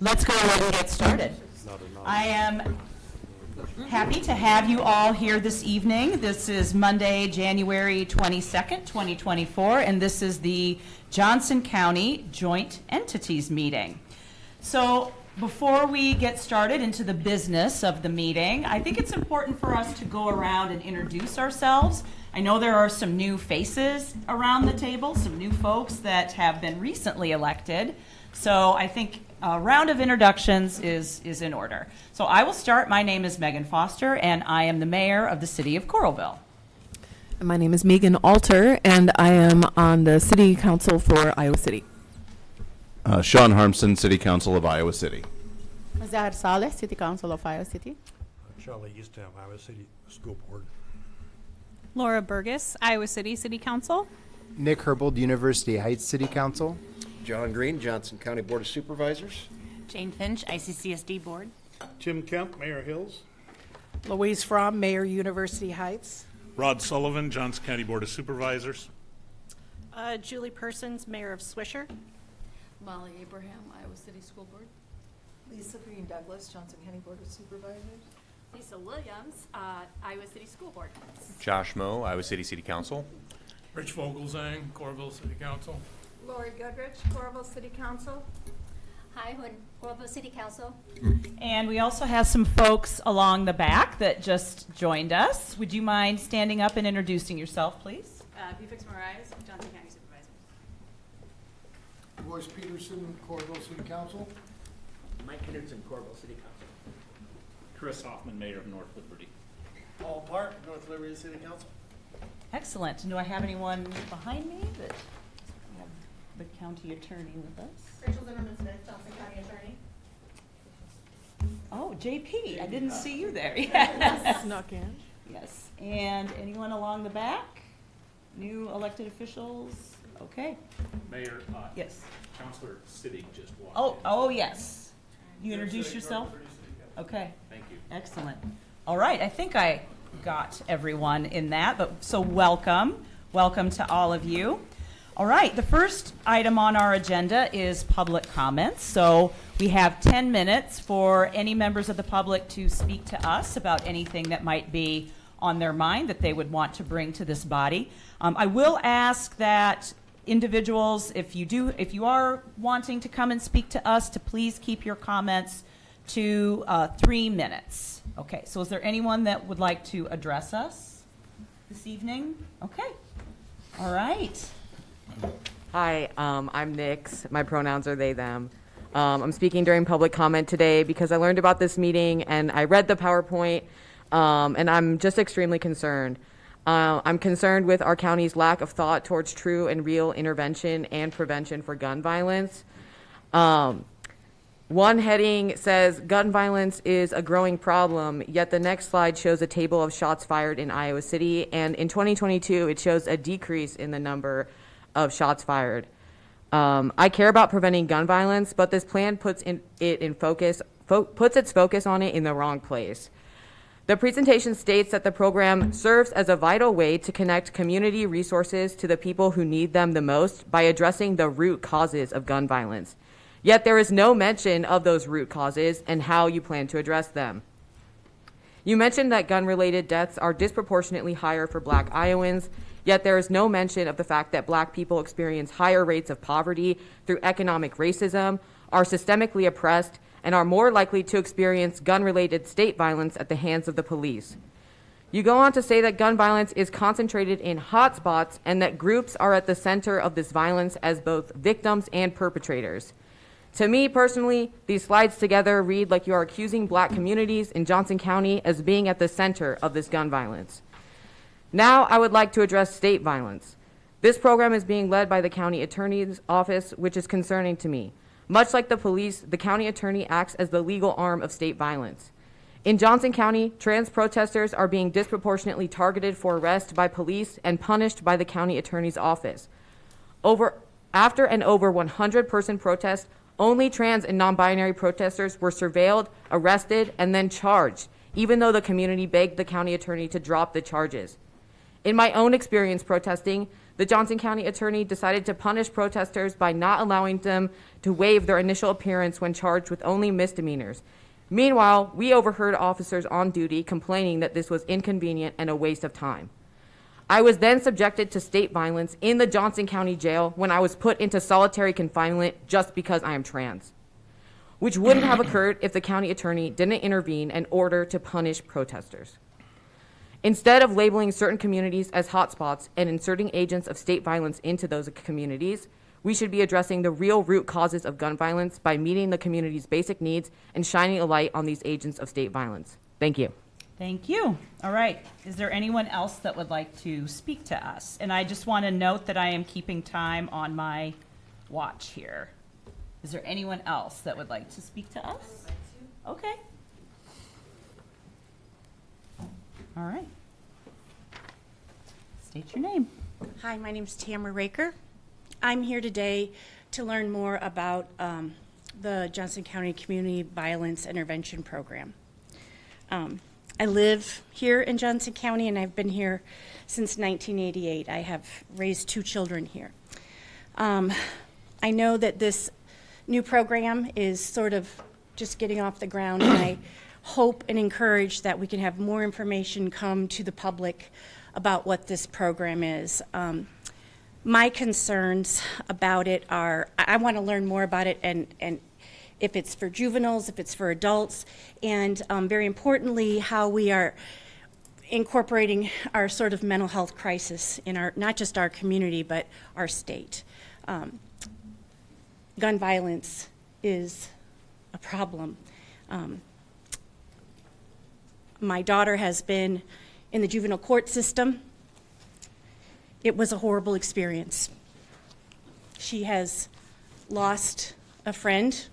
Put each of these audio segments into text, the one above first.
let's go ahead and get started. I am happy to have you all here this evening. This is Monday, January 22nd, 2024, and this is the Johnson County Joint Entities Meeting. So before we get started into the business of the meeting, I think it's important for us to go around and introduce ourselves. I know there are some new faces around the table, some new folks that have been recently elected. So I think a round of introductions is in order. So I will start. My name is Megan Foster, and I am the mayor of the city of Coralville. My name is Megan Alter, and I am on the city council for Iowa City. Sean Harmson, City Council of Iowa City. Zahar Saleh, City Council of Iowa City. Charlie Eastham, Iowa City School Board. Laura Burgess, Iowa City City Council. Nick Herbold, University Heights City Council. John Green, Johnson County Board of Supervisors. Jane Finch, ICCSD Board. Tim Kemp, Mayor Hills. Louise Fromm, Mayor University Heights. Rod Sullivan, Johnson County Board of Supervisors. Julie Persons, Mayor of Swisher. Molly Abraham, Iowa City School Board. Lisa Green Douglas, Johnson County Board of Supervisors. Lisa Williams, Iowa City School Board. Josh Moe, Iowa City City Council. Rich Vogelzang, Coralville City Council. Lori Goodrich, Coralville City Council. Hi, Hood, Coralville City Council. And we also have some folks along the back that just joined us. Would you mind standing up and introducing yourself, please? Bufix Moraes, Johnson County Supervisors. Royce Peterson, Coralville City Council. Mike Henderson, Coralville City Council. Chris Hoffman, Mayor of North Liberty. Paul Park, North Liberty City Council. Excellent. And do I have anyone behind me that we have the county attorney with us? Rachel Zimmermann Smith, Johnson County Attorney. Oh, JP, I didn't see you there. Yes. Snuck in. Yes. And anyone along the back? New elected officials? Okay. Mayor, yes. Councilor Siddig just walked in. Oh, yes. You introduce yourself? Okay. Thank you. Excellent. All right. I think I got everyone in that, but so welcome. Welcome to all of you. All right. The first item on our agenda is public comments. So we have 10 minutes for any members of the public to speak to us about anything that might be on their mind that they would want to bring to this body. I will ask that individuals, if you are wanting to come and speak to us, to please keep your comments to 3 minutes. Okay, so is there anyone that would like to address us this evening? Okay, all right. Hi, I'm Nix. My pronouns are they, them. I'm speaking during public comment today because I learned about this meeting and I read the PowerPoint, and I'm just extremely concerned. I'm concerned with our county's lack of thought towards true and real intervention and prevention for gun violence. One heading says gun violence is a growing problem, yet the next slide shows a table of shots fired in Iowa City, and in 2022 it shows a decrease in the number of shots fired. I care about preventing gun violence, but this plan puts its focus on it in the wrong place. The presentation states that the program serves as a vital way to connect community resources to the people who need them the most by addressing the root causes of gun violence. Yet there is no mention of those root causes and how you plan to address them. You mentioned that gun-related deaths are disproportionately higher for Black Iowans, yet there is no mention of the fact that Black people experience higher rates of poverty through economic racism, are systemically oppressed, and are more likely to experience gun-related state violence at the hands of the police. You go on to say that gun violence is concentrated in hotspots and that groups are at the center of this violence as both victims and perpetrators. To me personally, these slides together read like you are accusing Black communities in Johnson County as being at the center of this gun violence. Now I would like to address state violence. This program is being led by the county attorney's office, which is concerning to me. Much like the police, the county attorney acts as the legal arm of state violence. In Johnson County, trans protesters are being disproportionately targeted for arrest by police and punished by the county attorney's office. After an over 100-person protest, only trans and non-binary protesters were surveilled, arrested, and then charged, even though the community begged the county attorney to drop the charges. In my own experience protesting, the Johnson County attorney decided to punish protesters by not allowing them to waive their initial appearance when charged with only misdemeanors. Meanwhile, we overheard officers on duty complaining that this was inconvenient and a waste of time. I was then subjected to state violence in the Johnson County Jail when I was put into solitary confinement just because I am trans, which wouldn't have occurred if the county attorney didn't intervene in order to punish protesters. Instead of labeling certain communities as hotspots and inserting agents of state violence into those communities, we should be addressing the real root causes of gun violence by meeting the community's basic needs and shining a light on these agents of state violence. Thank you. Thank you. All right. Is there anyone else that would like to speak to us? And I just want to note that I am keeping time on my watch here. Is there anyone else that would like to speak to us? Okay. All right. State your name. Hi, my name is Tamara Raker. I'm here today to learn more about the Johnson County Community Violence Intervention Program. I live here in Johnson County, and I've been here since 1988. I have raised 2 children here. I know that this new program is sort of just getting off the ground, and I hope and encourage that we can have more information come to the public about what this program is. My concerns about it are, I want to learn more about it, and if it's for juveniles, if it's for adults, and very importantly, how we are incorporating our sort of mental health crisis in our, not just our community, but our state. Gun violence is a problem. My daughter has been in the juvenile court system. It was a horrible experience. She has lost a friend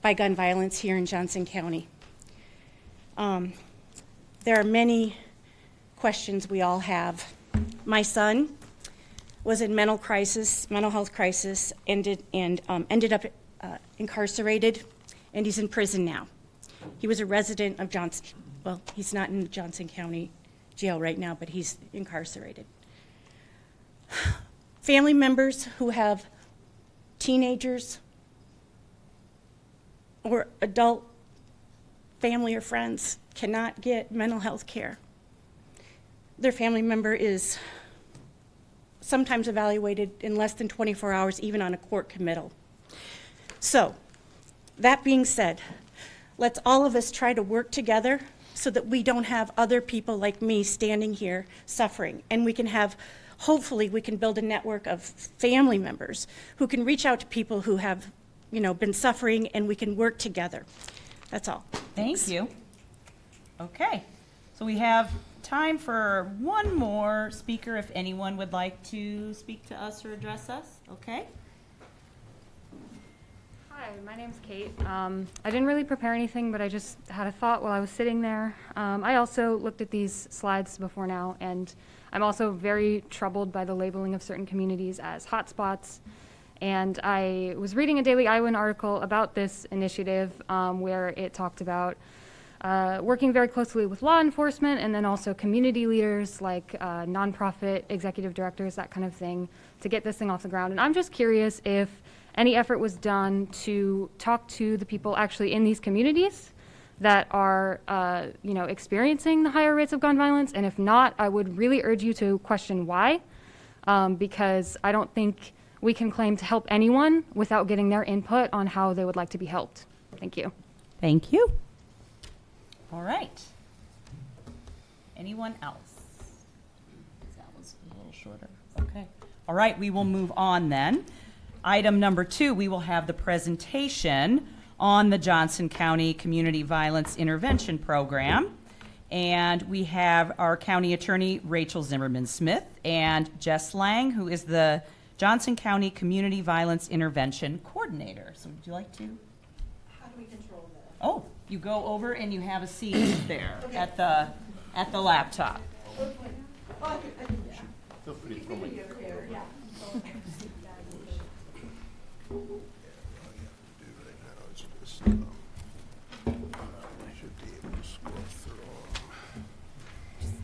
by gun violence here in Johnson County. There are many questions we all have. My son was in mental health crisis, ended up incarcerated, and he's in prison now. He was a resident of Johnson, well, he's not in Johnson County Jail right now, but he's incarcerated. Family members who have teenagers or adult family or friends cannot get mental health care. Their family member is sometimes evaluated in less than 24 hours, even on a court committal. So, that being said, let's all of us try to work together so that we don't have other people like me standing here suffering, and we can have, hopefully we can build a network of family members who can reach out to people who have, been suffering, and we can work together. That's all. Thank you. Okay, so we have time for one more speaker if anyone would like to speak to us or address us. Okay. Hi, my name's Kate. I didn't really prepare anything, but I just had a thought while I was sitting there. I also looked at these slides before now, and I'm also very troubled by the labeling of certain communities as hotspots. And I was reading a Daily Iowan article about this initiative where it talked about working very closely with law enforcement and then also community leaders like nonprofit executive directors, that kind of thing, to get this thing off the ground. And I'm just curious if any effort was done to talk to the people actually in these communities that are experiencing the higher rates of gun violence. And if not, I would really urge you to question why, because I don't think we can claim to help anyone without getting their input on how they would like to be helped. Thank you. Thank you. All right. Anyone else? That was a little shorter. Okay. All right, we will move on then. Item number 2, we will have the presentation on the Johnson County Community Violence Intervention Program. And we have our County Attorney, Rachel Zimmermann Smith, and Jess Lang, who is the Johnson County Community Violence Intervention Coordinator. So would you like to? How do we control that? Oh, you go over and you have a seat there at the laptop. Okay. Oh, I can do that. Feel free to throw me. Yeah.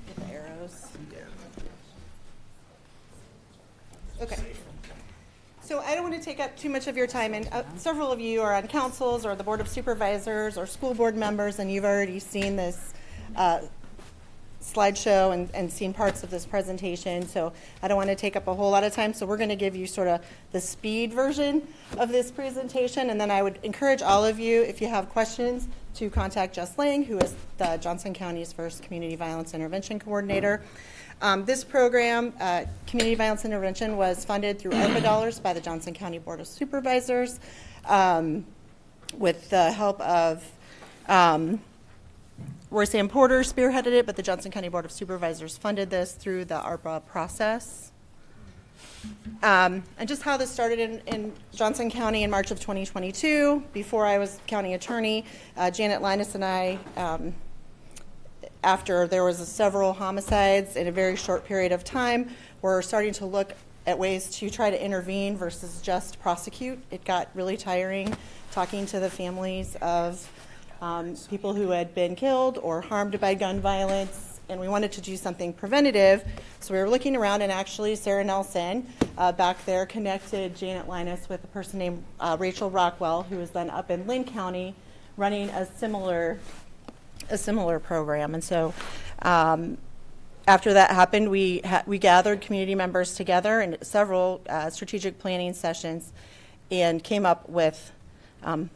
Get the arrows. Okay. So I don't want to take up too much of your time, and several of you are on councils or the Board of Supervisors or school board members, and you've already seen this slideshow and seen parts of this presentation, so I don't want to take up a whole lot of time. So we're going to give you sort of the speed version of this presentation, and then I would encourage all of you, if you have questions, to contact Jess Lang, who is the Johnson County's first Community Violence Intervention Coordinator. This program, Community Violence Intervention, was funded through ARPA dollars by the Johnson County Board of Supervisors with the help of Roy Sam Porter spearheaded it, but the Johnson County Board of Supervisors funded this through the ARPA process. And just how this started in Johnson County in March of 2022, before I was county attorney, Janet Linus and I, after there was several homicides in a very short period of time, we're starting to look at ways to try to intervene versus just prosecute. It got really tiring talking to the families of people who had been killed or harmed by gun violence, and we wanted to do something preventative. So we were looking around, and actually Sarah Nelson back there connected Janet Linus with a person named Rachel Rockwell, who was then up in Lynn County running a similar program. And so after that happened, we gathered community members together in several strategic planning sessions and came up with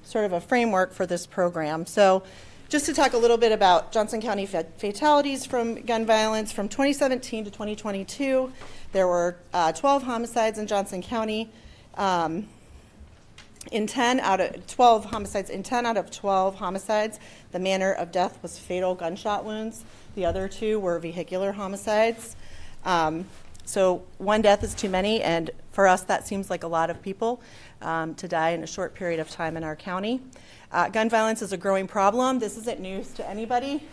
sort of a framework for this program. So just to talk a little bit about Johnson County fatalities from gun violence, from 2017 to 2022, there were 12 homicides in Johnson County. In 10 out of 12 homicides, the manner of death was fatal gunshot wounds. The other two were vehicular homicides. So one death is too many, and for us that seems like a lot of people to die in a short period of time in our county. Gun violence is a growing problem. This isn't news to anybody,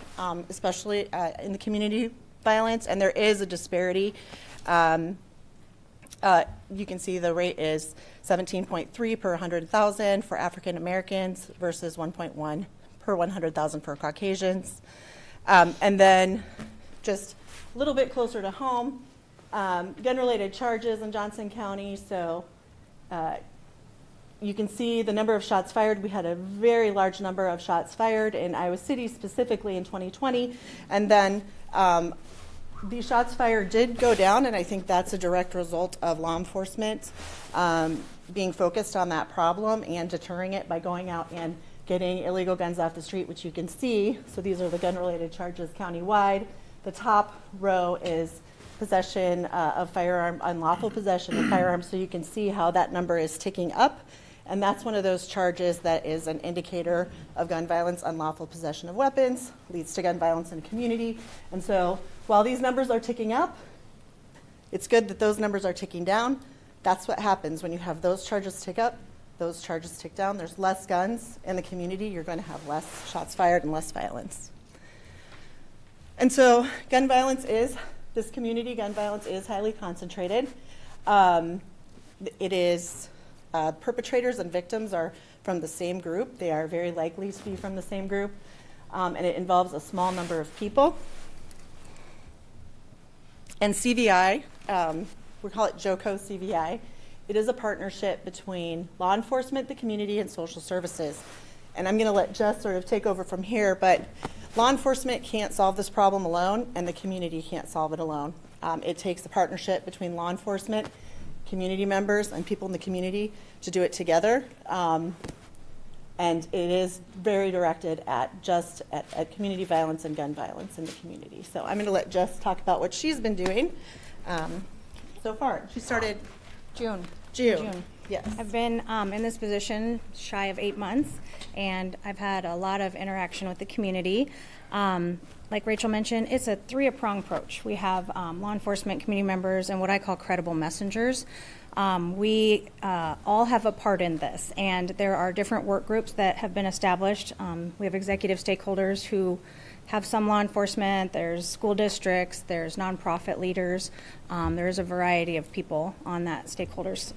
especially in the community violence, and there is a disparity. You can see the rate is 17.3 per 100,000 for African Americans versus 1.1 per 100,000 for Caucasians. And then just a little bit closer to home, gun-related charges in Johnson County. So you can see the number of shots fired. We had a very large number of shots fired in Iowa City, specifically in 2020. And then these shots fired did go down, and I think that's a direct result of law enforcement being focused on that problem and deterring it by going out and getting illegal guns off the street, which you can see. So these are the gun-related charges countywide. The top row is possession of firearm, unlawful possession of firearms, so you can see how that number is ticking up. And that's one of those charges that is an indicator of gun violence. Unlawful possession of weapons leads to gun violence in the community. And so while these numbers are ticking up, it's good that those numbers are ticking down. That's what happens when you have those charges tick up, those charges tick down. There's less guns in the community. You're going to have less shots fired and less violence. And so gun violence is, this community gun violence is highly concentrated. It is, perpetrators and victims are from the same group. They are very likely to be from the same group. And it involves a small number of people. And CVI, we call it JOCO CVI. It is a partnership between law enforcement, the community, and social services. And I'm going to let Jess sort of take over from here, but law enforcement can't solve this problem alone, and the community can't solve it alone. It takes a partnership between law enforcement, community members, and people in the community to do it together. And it is very directed at at community violence and gun violence in the community. So I'm going to let Jess talk about what she's been doing so far. She started June. Yes. I've been in this position shy of 8 months, and I've had a lot of interaction with the community. Like Rachel mentioned, it's a three-pronged approach. We have law enforcement, community members, and what I call credible messengers. We all have a part in this, and there are different work groups that have been established. We have executive stakeholders who have some law enforcement, there's school districts, there's nonprofit leaders. There's a variety of people on that stakeholders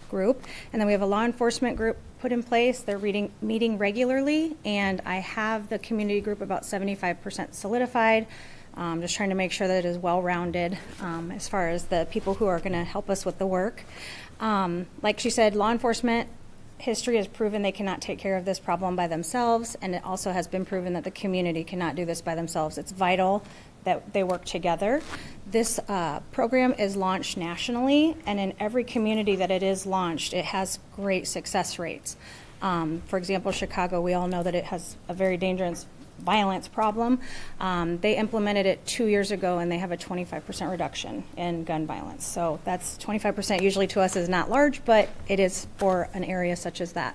group. And then we have a law enforcement group put in place. They're meeting regularly, and I have the community group about 75% solidified. Just trying to make sure that it is well-rounded as far as the people who are going to help us with the work. Like she said, law enforcement history has proven they cannot take care of this problem by themselves, and it also has been proven that the community cannot do this by themselves. It's vital that they work together. This program is launched nationally, and in every community that it is launched, it has great success rates. For example, Chicago, we all know that it has a very dangerous violence problem. They implemented it 2 years ago, and they have a 25% reduction in gun violence. So that's 25%. Usually to us is not large, but it is for an area such as that.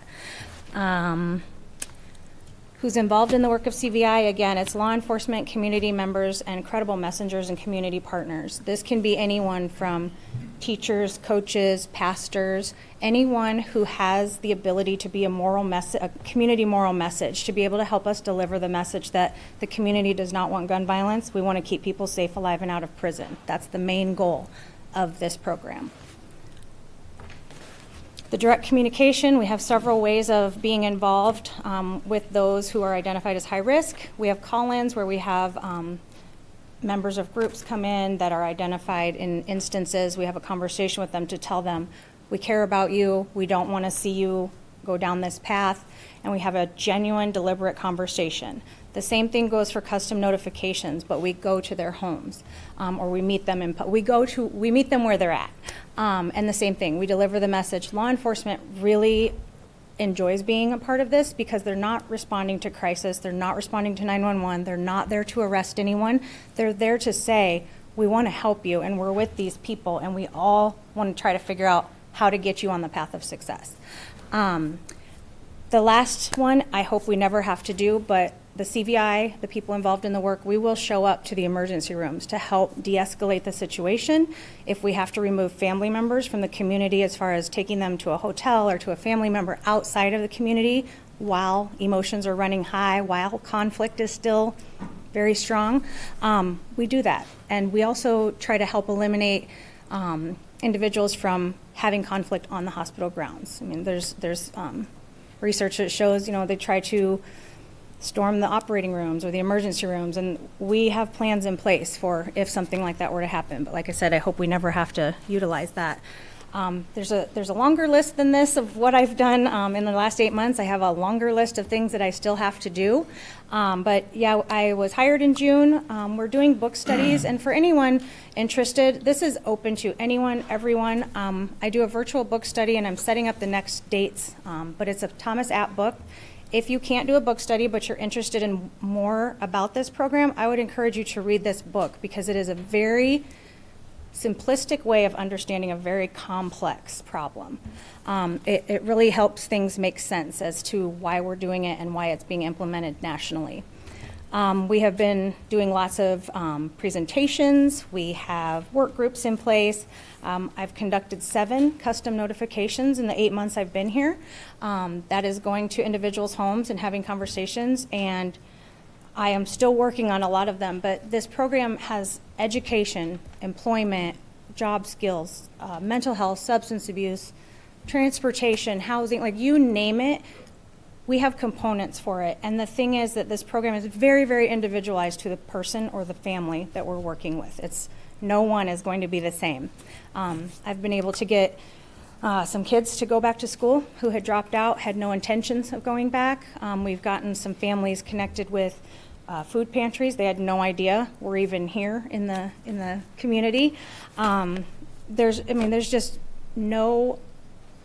Who's involved in the work of CVI? Again, it's law enforcement, community members, and credible messengers and community partners. This can be anyone from teachers, coaches, pastors, anyone who has the ability to be a community moral message, to be able to help us deliver the message that the community does not want gun violence. We want to keep people safe, alive, and out of prison. That's the main goal of this program. The direct communication, we have several ways of being involved with those who are identified as high risk. We have call-ins where we have members of groups come in that are identified in instances. We have a conversation with them to tell them, we care about you, we don't want to see you go down this path, and we have a genuine, deliberate conversation. The same thing goes for custom notifications, but we go to their homes, or we meet them we meet them where they're at. And the same thing, we deliver the message. Law enforcement really enjoys being a part of this because they're not responding to crisis, they're not responding to 911, they're not there to arrest anyone. They're there to say, we want to help you, and we're with these people, and we all want to try to figure out how to get you on the path of success. The last one, I hope we never have to do, but the CVI, the people involved in the work, we will show up to the emergency rooms to help de-escalate the situation. If we have to remove family members from the community as far as taking them to a hotel or to a family member outside of the community while emotions are running high, while conflict is still very strong, we do that. And we also try to help eliminate individuals from having conflict on the hospital grounds. I mean, there's research that shows, they try to storm the operating rooms or the emergency rooms, and we have plans in place for if something like that were to happen. But like I said, I hope we never have to utilize that. There's a longer list than this of what I've done in the last 8 months. I have a longer list of things that I still have to do. But yeah, I was hired in June. We're doing book studies, and for anyone interested, this is open to anyone, everyone. I do a virtual book study, and I'm setting up the next dates, but it's a Thomas App book. If you can't do a book study, but you're interested in more about this program, I would encourage you to read this book because it is a very simplistic way of understanding a very complex problem. It really helps things make sense as to why we're doing it and why it's being implemented nationally. We have been doing lots of presentations. We have work groups in place. I've conducted 7 custom notifications in the 8 months I've been here. That is going to individuals' homes and having conversations, and I am still working on a lot of them, but this program has education, employment, job skills, mental health, substance abuse, transportation, housing, like you name it. We have components for it, and the thing is that this program is very, very individualized to the person or the family that we're working with. No one is going to be the same. I've been able to get some kids to go back to school who had dropped out, had no intentions of going back. We've gotten some families connected with food pantries. They had no idea we're even here in the community. There's just no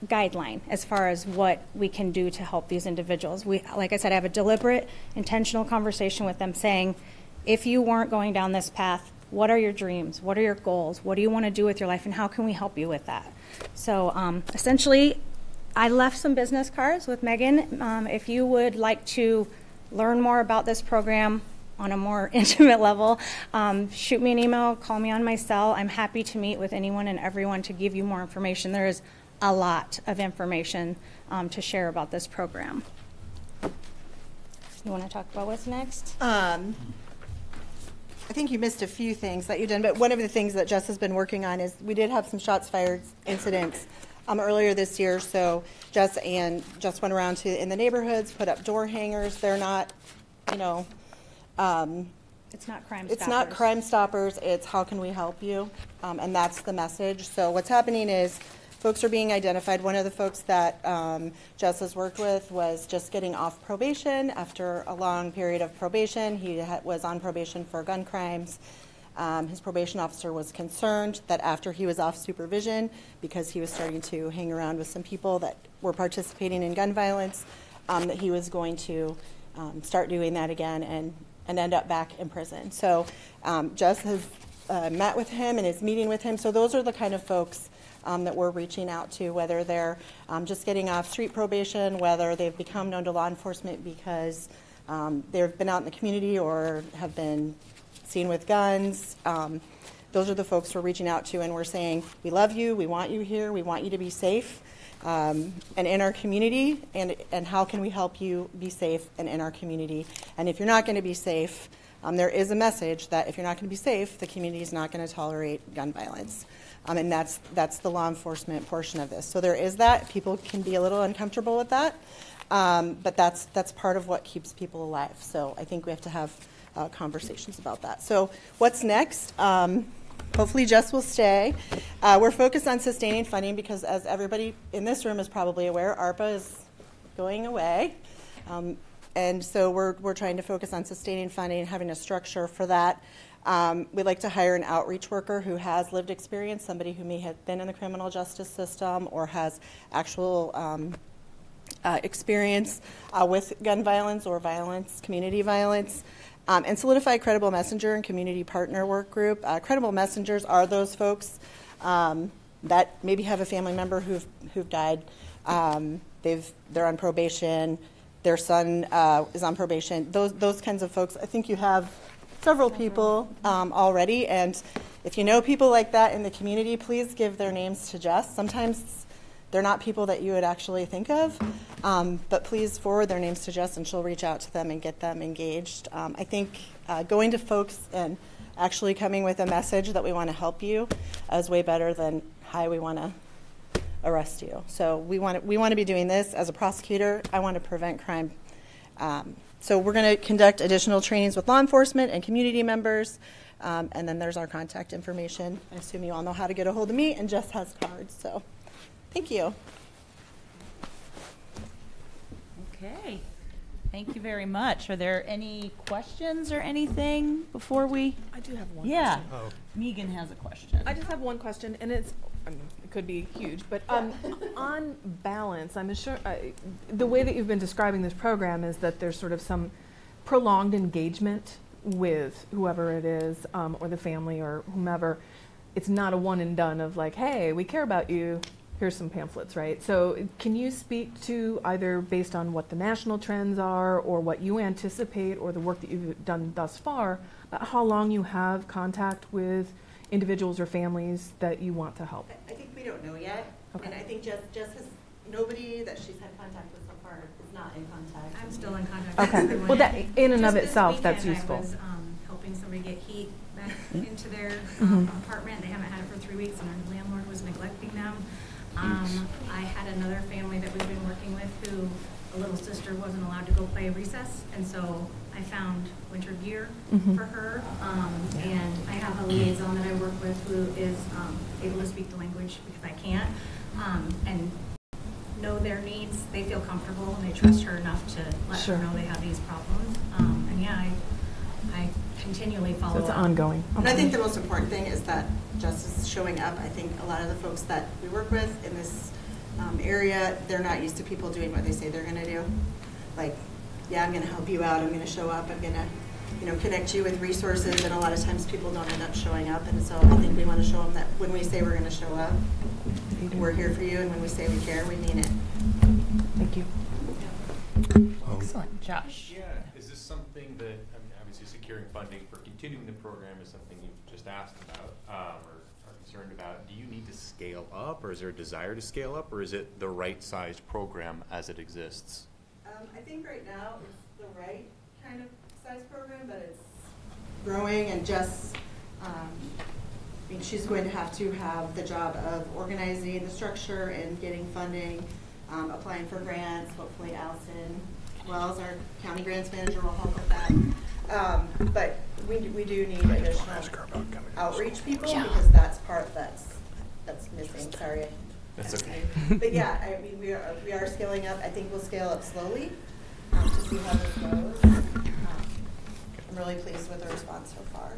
guideline as far as what we can do to help these individuals. Like I said, I have a deliberate, intentional conversation with them saying, if you weren't going down this path, what are your dreams? What are your goals? What do you want to do with your life, and how can we help you with that? So essentially, I left some business cards with Megan. If you would like to learn more about this program on a more intimate level, shoot me an email, call me on my cell. I'm happy to meet with anyone and everyone to give you more information. There is a lot of information to share about this program. You want to talk about what's next? I think you missed a few things that you did, but one of the things that Jess has been working on is we did have some shots fired incidents earlier this year. So Jess went around in the neighborhoods, put up door hangers. They're not, It's not Crime Stoppers. It's not Crime Stoppers, it's how can we help you? And that's the message. So what's happening is folks are being identified. One of the folks that Jess has worked with was just getting off probation after a long period of probation. He was on probation for gun crimes. His probation officer was concerned that after he was off supervision, because he was starting to hang around with some people that were participating in gun violence, that he was going to start doing that again and end up back in prison. So Jess has met with him and is meeting with him. So those are the kind of folks that we're reaching out to, whether they're just getting off street probation, whether they've become known to law enforcement because they've been out in the community or have been seen with guns. Those are the folks we're reaching out to, and we're saying, we love you, we want you here, we want you to be safe and in our community, and how can we help you be safe and in our community? And if you're not going to be safe, there is a message that if you're not going to be safe, the community is not going to tolerate gun violence. And that's the law enforcement portion of this. So there is that. People can be a little uncomfortable with that, but that's part of what keeps people alive. So I think we have to have conversations about that. So what's next? Hopefully Jess will stay. We're focused on sustaining funding because, as everybody in this room is probably aware, ARPA is going away. And so we're trying to focus on sustaining funding and having a structure for that. We'd like to hire an outreach worker who has lived experience, somebody who may have been in the criminal justice system or has actual experience with gun violence or violence, community violence. And solidify a credible messenger and community partner work group. Credible messengers are those folks that maybe have a family member who've died. They're on probation. Their son is on probation. Those kinds of folks. I think you have several people already. And if you know people like that in the community, please give their names to Jess. Sometimes they're not people that you would actually think of, but please forward their names to Jess and she'll reach out to them and get them engaged. I think going to folks and actually coming with a message that we want to help you is way better than, hi, we want to arrest you. So we want to be doing this. As a prosecutor, I want to prevent crime. So we're going to conduct additional trainings with law enforcement and community members. And then there's our contact information. I assume you all know how to get a hold of me, and Jess has cards. So thank you. Okay. Thank you very much. Are there any questions or anything before we? I do have one question. Oh. Megan has a question. I just have one question, and it could be huge, but on balance, I'm sure the way that you've been describing this program is that there's sort of some prolonged engagement with whoever it is, or the family or whomever. It's not a one and done of like, hey, we care about you, here's some pamphlets, right? So can you speak to either based on what the national trends are or what you anticipate or the work that you've done thus far, about how long you have contact with individuals or families that you want to help? I think we don't know yet. Okay. And I think Jess has, nobody that she's had contact with so far is not in contact. I'm still in contact with everyone. Well, that in and Just of itself, that's weekend, useful. I was helping somebody get heat back into their apartment. They haven't had it for 3 weeks, and their landlord was neglecting them. I had another family that we've been working with who a little sister wasn't allowed to go play recess, and so I found winter gear for her. And I have a liaison that I work with who is able to speak the language because I can't, and know their needs. They feel comfortable and they trust her enough to let her know they have these problems. And yeah, I continually follow up. So it's ongoing. And I think the most important thing is that Jess is showing up. I think a lot of the folks that we work with in this area, they're not used to people doing what they say they're going to do. Like, yeah, I'm going to help you out. I'm going to show up. I'm going to, connect you with resources. And a lot of times people don't end up showing up. And so I think we want to show them that when we say we're going to show up, we're here for you. And when we say we care, we mean it. Thank you. Excellent. Josh. Yeah, is this something that, obviously securing funding for continuing the program is something you've just asked about or are concerned about. Do you need to scale up, or is there a desire to scale up, or is it the right sized program as it exists? I think right now it's the right kind of size program, but it's growing, and Jess, she's going to have the job of organizing the structure and getting funding, applying for grants. Hopefully Allison Wells, our county grants manager, will help with that. But we do need additional outreach people because that's part that's missing. Sorry. That's okay. But yeah, I mean, we are scaling up. I think we'll scale up slowly to see how this goes. I'm really pleased with the response so far.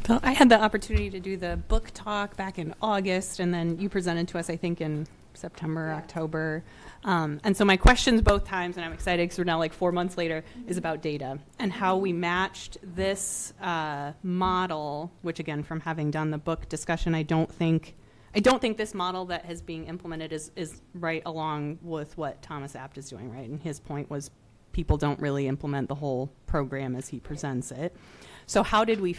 Well, I had the opportunity to do the book talk back in August, and then you presented to us, I think, in September, October. And so my questions both times, and I'm excited because we're now like 4 months later, is about data and how we matched this model, which again, from having done the book discussion, I don't think this model that is being implemented is right along with what Thomas Abt is doing, right? And his point was people don't really implement the whole program as he presents it. So how did we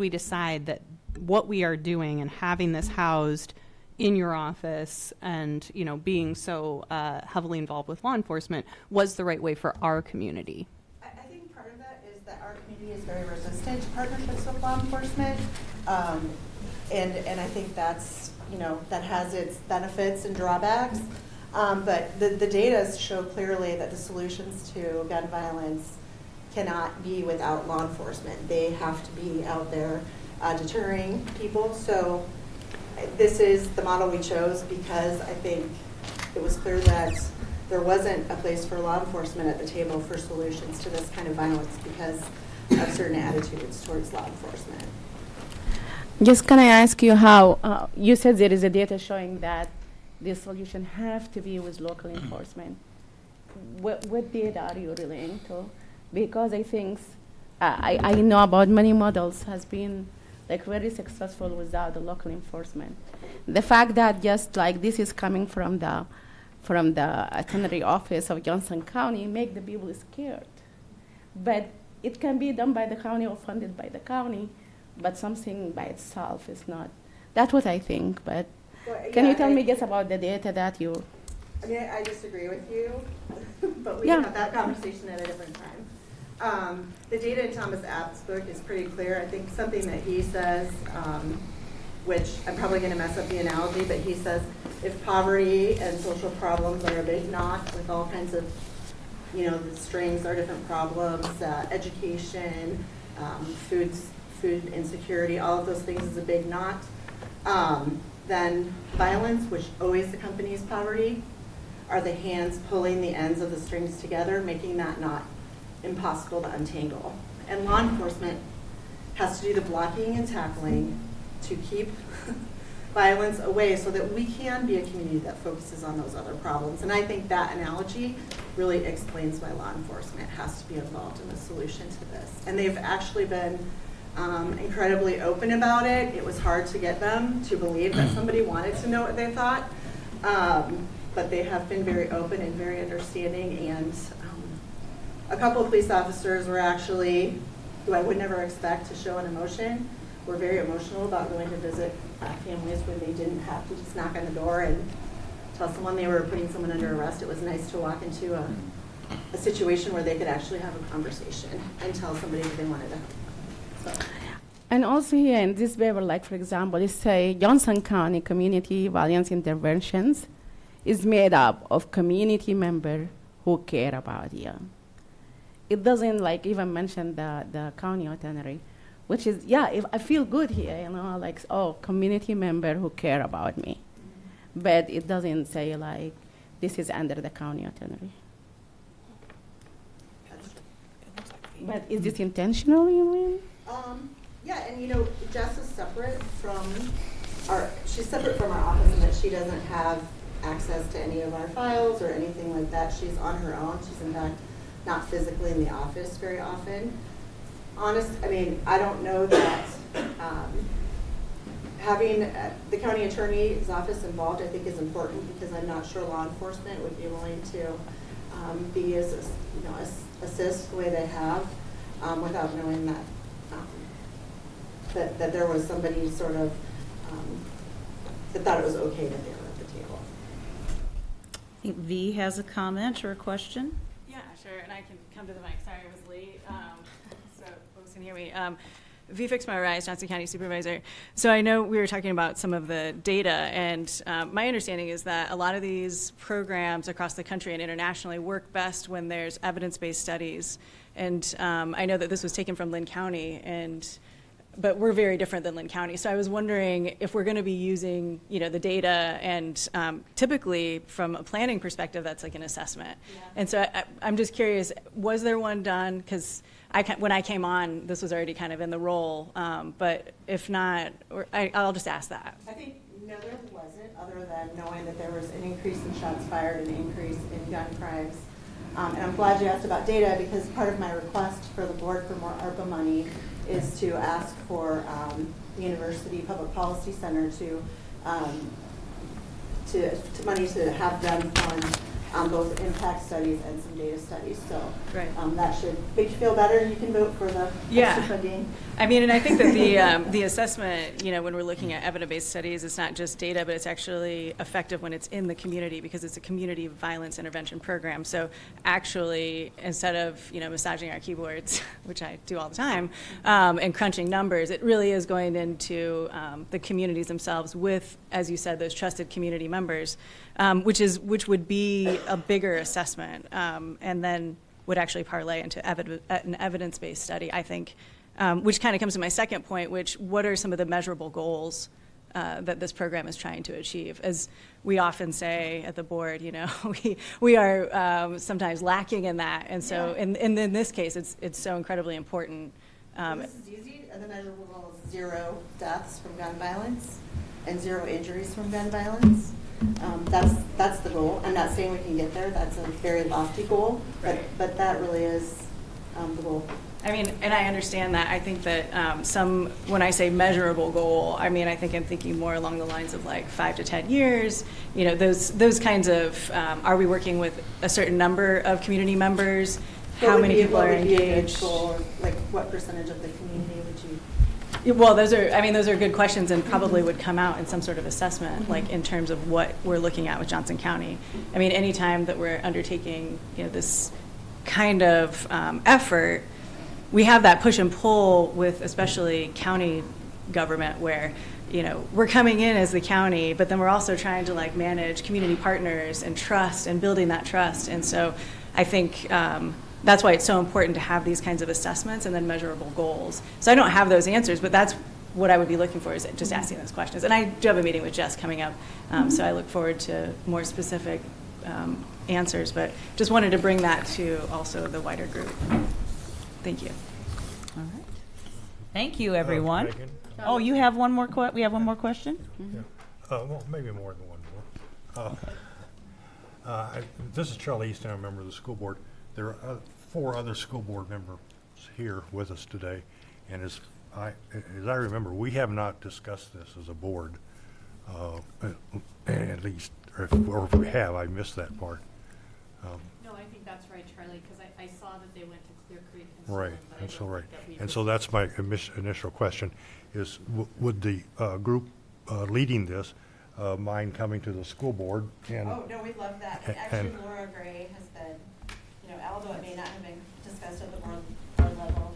decide that what we are doing and having this housed in your office and, you know, being so heavily involved with law enforcement was the right way for our community? I think part of that is that our community is very resistant to partnerships with law enforcement. And I think that's, you know, that has its benefits and drawbacks. But the data show clearly that the solutions to gun violence cannot be without law enforcement. They have to be out there deterring people. So this is the model we chose because I think it was clear that there wasn't a place for law enforcement at the table for solutions to this kind of violence because of certain attitudes towards law enforcement. Just can I ask you how, you said there is a data showing that the solution have to be with local enforcement. What data are you relaying to? Because I think, I know about many models has been like very successful without the local enforcement. The fact that just like this is coming from the Attorney Office of Johnson County make the people scared. But it can be done by the county or funded by the county, but something by itself is not. That's what I think, but can you tell me just about the data that you... I mean, I disagree with you, but we can have that conversation at a different time. The data in Thomas Abt's book is pretty clear. I think something that he says, which I'm probably going to mess up the analogy, but he says if poverty and social problems are a big knot with all kinds of, you know, the strings are different problems, education, food insecurity, all of those things is a big knot. Then violence, which always accompanies poverty, are the hands pulling the ends of the strings together, making that knot impossible to untangle. And law enforcement has to do the blocking and tackling to keep violence away so that we can be a community that focuses on those other problems. And I think that analogy really explains why law enforcement has to be involved in the solution to this. And they've actually been incredibly open about it. It was hard to get them to believe that somebody wanted to know what they thought. But they have been very open and very understanding, and a couple of police officers were actually, who I would never expect to show an emotion, were very emotional about going to visit families where they didn't have to just knock on the door and tell someone they were putting someone under arrest. It was nice to walk into a situation where they could actually have a conversation and tell somebody that they wanted to. So. And also here in this paper, like for example, it say Johnson County Community Violence Interventions is made up of community members who care about you. It doesn't like even mention the county attorney, which is, yeah, if I feel good here, you know, like, oh, community member who care about me. But it doesn't say like, this is under the county attorney. But is this intentional, you mean? Yeah, and you know, Jess is separate from she's separate from our office in that she doesn't have access to any of our files or anything like that. She's on her own. She's in fact not physically in the office very often. I mean, I don't know that having the county attorney's office involved I think is important because I'm not sure law enforcement would be willing to be as, you know, assist the way they have without knowing that that there was somebody sort of that thought it was okay that they were at the table. I think V has a comment or a question. Yeah, sure, and I can come to the mic. Sorry, I was late, so folks can hear me. Fix My Rise, Johnson County Supervisor. So I know we were talking about some of the data, and my understanding is that a lot of these programs across the country and internationally work best when there's evidence-based studies. And I know that this was taken from Lynn County, but we're very different than Lynn County. So I was wondering if we're going to be using, the data, and typically from a planning perspective, that's like an assessment. Yeah. And so I'm just curious, was there one done? Because when I came on, this was already kind of in the role. But if not, I'll just ask that. I think no, there wasn't, other than knowing that there was an increase in shots fired, an increase in gun crimes. And I'm glad you asked about data, because part of my request for the board for more ARPA money is to ask for the University Public Policy Center to money to have them fund both impact studies and some data studies. So that should make you feel better. You can vote for the extra funding. I mean, and I think that the assessment, when we're looking at evidence-based studies, it's not just data, but it's actually effective when it's in the community, because it's a community violence intervention program. So actually, instead of, massaging our keyboards, which I do all the time, and crunching numbers, it really is going into the communities themselves with, as you said, those trusted community members, which would be a bigger assessment, and then would actually parlay into an evidence-based study, I think. Which kind of comes to my second point, what are some of the measurable goals that this program is trying to achieve? As we often say at the board, we are sometimes lacking in that. And so in this case, it's so incredibly important. This is easy. The measurable goal is 0 deaths from gun violence and 0 injuries from gun violence. That's the goal. I'm not saying we can get there. That's a very lofty goal, but that really is the goal. I mean, and I understand that. I think that when I say measurable goal, I think I'm thinking more along the lines of like 5 to 10 years. Those kinds of, are we working with a certain number of community members? How many people are engaged? Like what percentage of the community would you? Well, those are good questions, and probably would come out in some sort of assessment, like in terms of what we're looking at with Johnson County. I mean, anytime that we're undertaking, this kind of effort, we have that push and pull with especially county government, where we're coming in as the county, but then we're also trying to like manage community partners and trust and building that trust. And so I think that's why it's so important to have these kinds of assessments and then measurable goals. So I don't have those answers, but that's what I would be looking for, is just asking those questions. And I do have a meeting with Jess coming up, so I look forward to more specific answers, but just wanted to bring that to also the wider group. Thank you. All right. Thank you, everyone. Oh, you have one more we have one more question? Yeah. Well, maybe more than one more. This is Charlie Easton, I'm a member of the school board. There are 4 other school board members here with us today, and as I remember, we have not discussed this as a board, at least, or if we have, I missed that part. No, I think that's right, Charlie, because I saw that they went to Clear Creek. Right, and so and so that's my initial question: is would the group leading this mind coming to the school board? And oh no, we'd love that. Actually, Laura Gray has been, although it may not have been discussed at the board level,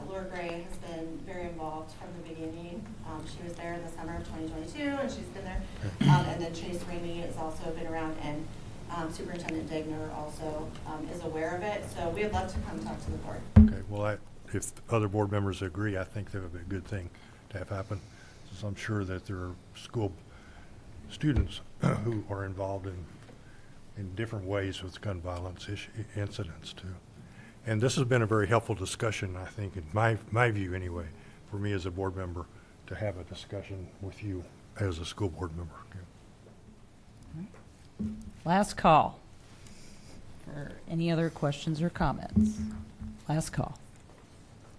Laura Gray has been very involved from the beginning. She was there in the summer of 2022, and she's been there. And then Chase Ramey has also been around, and Superintendent Degner also is aware of it. So we'd love to come talk to the board. Okay, well, if other board members agree, I think that would be a good thing to have happen, since I'm sure that there are school students who are involved in different ways with gun violence incidents too. And this has been a very helpful discussion, I think, in my view anyway, for me as a board member, to have a discussion with you as a school board member. Okay. Last call for any other questions or comments. Last call.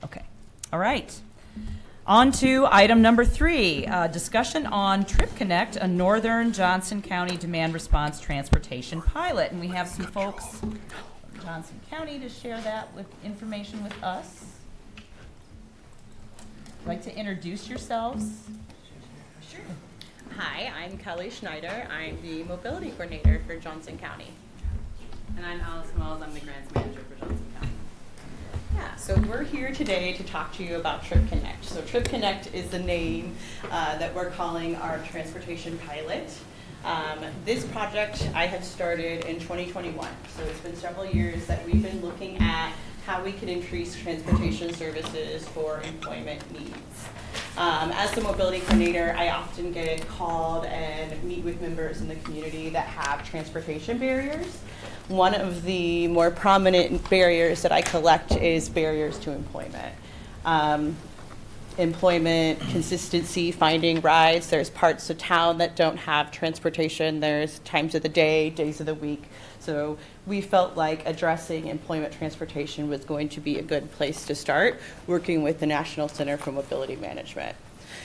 Okay. All right. On to item number 3, discussion on Trip Connect, a Northern Johnson County demand response transportation pilot. And we have some folks from Johnson County to share that with information with us. Would like to introduce yourselves? Sure. Hi, I'm Kelly Schneider. I'm the mobility coordinator for Johnson County. And I'm Allison Wells. I'm the grants manager for Johnson County. Yeah, so we're here today to talk to you about Trip Connect. So Trip Connect is the name that we're calling our transportation pilot. This project I have started in 2021, so it's been several years that we've been looking at how we can increase transportation services for employment needs. As the mobility coordinator, I often get called and meet with members in the community that have transportation barriers. One of the more prominent barriers that I collect is barriers to employment. Employment, consistency, finding rides. There's parts of town that don't have transportation. There's times of the day, days of the week. So we felt like addressing employment transportation was going to be a good place to start, working with the National Center for Mobility Management.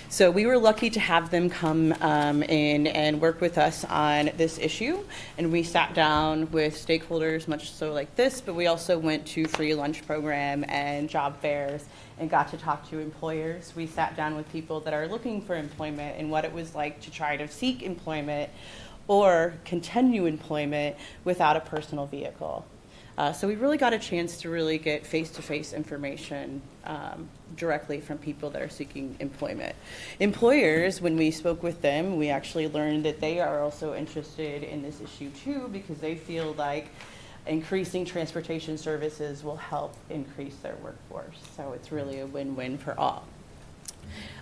So we were lucky to have them come in and work with us on this issue. And we sat down with stakeholders, much so like this, but we also went to free lunch program and job fairs and got to talk to employers. We sat down with people that are looking for employment and what it was like to try to seek employment or continue employment without a personal vehicle. So we really got a chance to really get face-to-face information directly from people that are seeking employment. Employers, when we spoke with them, we actually learned that they are also interested in this issue too, because they feel like increasing transportation services will help increase their workforce. So it's really a win-win for all.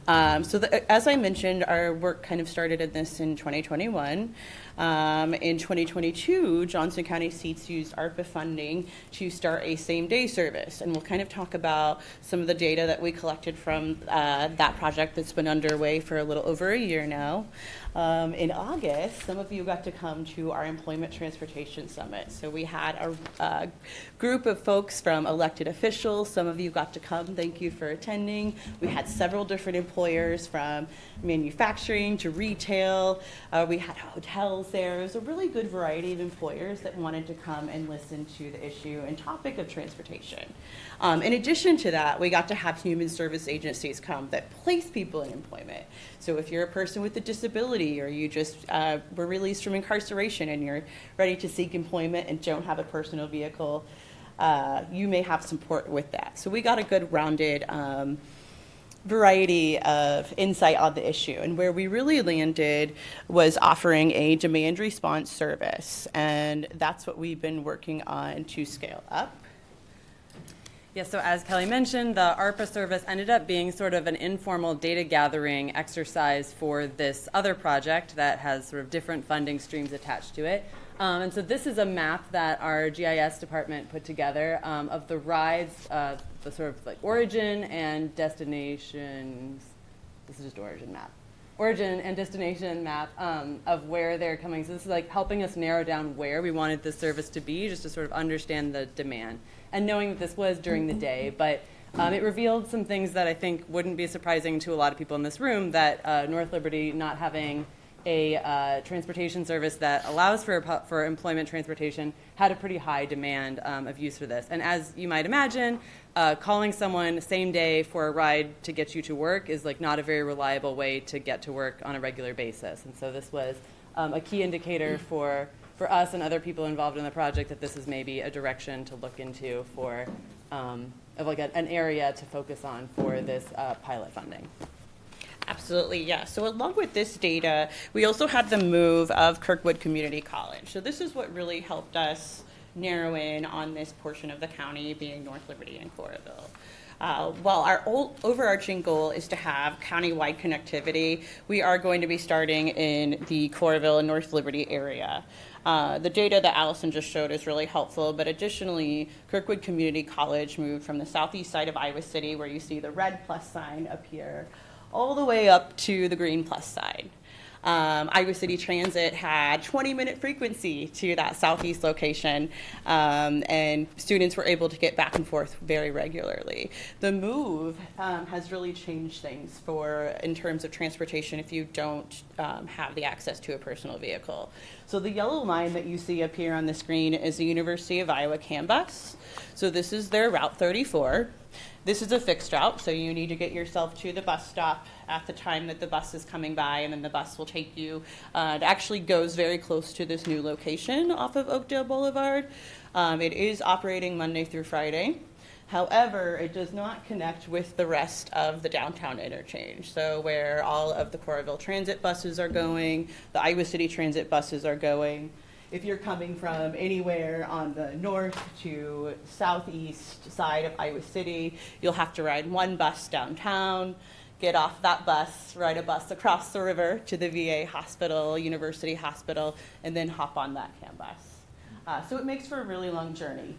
As I mentioned, our work kind of started in this in 2021. In 2022, Johnson County seats used ARPA funding to start a same-day service. And we'll kind of talk about some of the data that we collected from that project that's been underway for a little over a year now. In August, some of you got to come to our Employment Transportation Summit. So we had a group of folks from elected officials. Some of you got to come. Thank you for attending. We had several different employers from manufacturing to retail. We had hotels there. It was a really good variety of employers that wanted to come and listen to the issue and topic of transportation. In addition to that, we got to have human service agencies come that place people in employment. So if you're a person with a disability or you just were released from incarceration and you're ready to seek employment and don't have a personal vehicle, you may have support with that. So we got a good rounded variety of insight on the issue. And where we really landed was offering a demand response service. And that's what we've been working on to scale up. Yeah, so as Kelly mentioned, the ARPA service ended up being sort of an informal data gathering exercise for this other project that has sort of different funding streams attached to it. And so this is a map that our GIS department put together of the rides, the sort of like origin and destinations. This is just origin map. Origin and destination map of where they're coming. So this is like helping us narrow down where we wanted this service to be, just to sort of understand the demand. And knowing that this was during the day, but it revealed some things that I think wouldn't be surprising to a lot of people in this room, that North Liberty not having a transportation service that allows for employment transportation had a pretty high demand of use for this. And as you might imagine, calling someone same day for a ride to get you to work is like not a very reliable way to get to work on a regular basis. And so this was a key indicator for us and other people involved in the project that this is maybe a direction to look into for of like an area to focus on for this pilot funding. Absolutely, yeah. So along with this data, we also had the move of Kirkwood Community College. So this is what really helped us narrow in on this portion of the county, being North Liberty and Coralville. While our overarching goal is to have countywide connectivity, we are going to be starting in the Coralville and North Liberty area. The data that Allison just showed is really helpful, but additionally, Kirkwood Community College moved from the southeast side of Iowa City, where you see the red plus sign up here, all the way up to the green plus side. Iowa City Transit had 20-minute frequency to that southeast location, and students were able to get back and forth very regularly. The move has really changed things in terms of transportation if you don't have the access to a personal vehicle. So the yellow line that you see up here on the screen is the University of Iowa CAN bus. So this is their Route 34. This is a fixed route, so you need to get yourself to the bus stop at the time that the bus is coming by, and then the bus will take you. It actually goes very close to this new location off of Oakdale Boulevard. It is operating Monday through Friday. However, it does not connect with the rest of the downtown interchange. So where all of the Coralville transit buses are going, the Iowa City transit buses are going. If you're coming from anywhere on the north to southeast side of Iowa City, you'll have to ride one bus downtown, get off that bus, ride a bus across the river to the VA hospital, University Hospital, and then hop on that CAM bus. So it makes for a really long journey.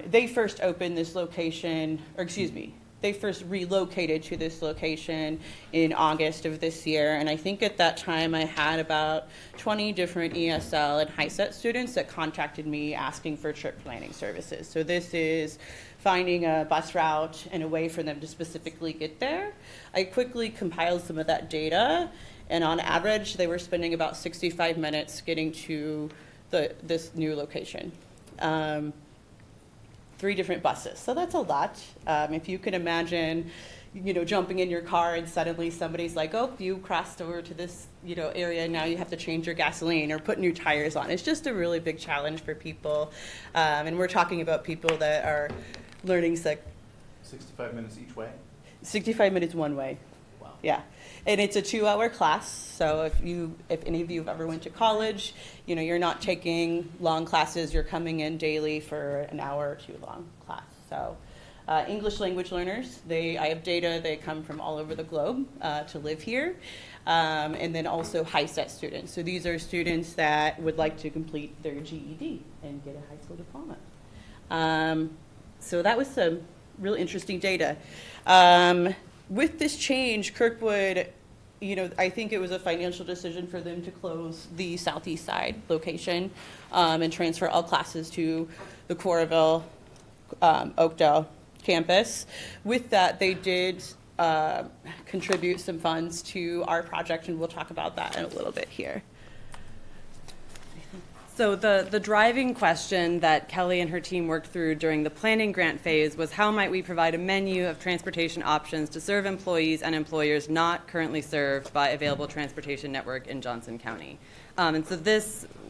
They first opened this location, or excuse me, they first relocated to this location in August of this year, and I think at that time I had about 20 different ESL and HiSET students that contacted me asking for trip planning services. So this is finding a bus route and a way for them to specifically get there. I quickly compiled some of that data, and on average they were spending about 65 minutes getting to this new location. 3 different buses, so that's a lot. If you can imagine, jumping in your car and suddenly somebody's like, "Oh, you crossed over to this, area. Now you have to change your gasoline or put new tires on." It's just a really big challenge for people, and we're talking about people that are learning 65 minutes each way. 65 minutes one way. Wow. Yeah, and it's a 2-hour class. So if any of you have ever went to college, you're not taking long classes. You're coming in daily for an hour or 2 long class. So English language learners, I have data. They come from all over the globe to live here, and then also HiSET students. So these are students that would like to complete their GED and get a high school diploma. So that was some really interesting data. With this change, Kirkwood, I think it was a financial decision for them to close the southeast side location and transfer all classes to the Coralville, Oakdale campus. With that, they did contribute some funds to our project, and we'll talk about that in a little bit here. So the driving question that Kelly and her team worked through during the planning grant phase was how might we provide a menu of transportation options to serve employees and employers not currently served by available transportation network in Johnson County. And so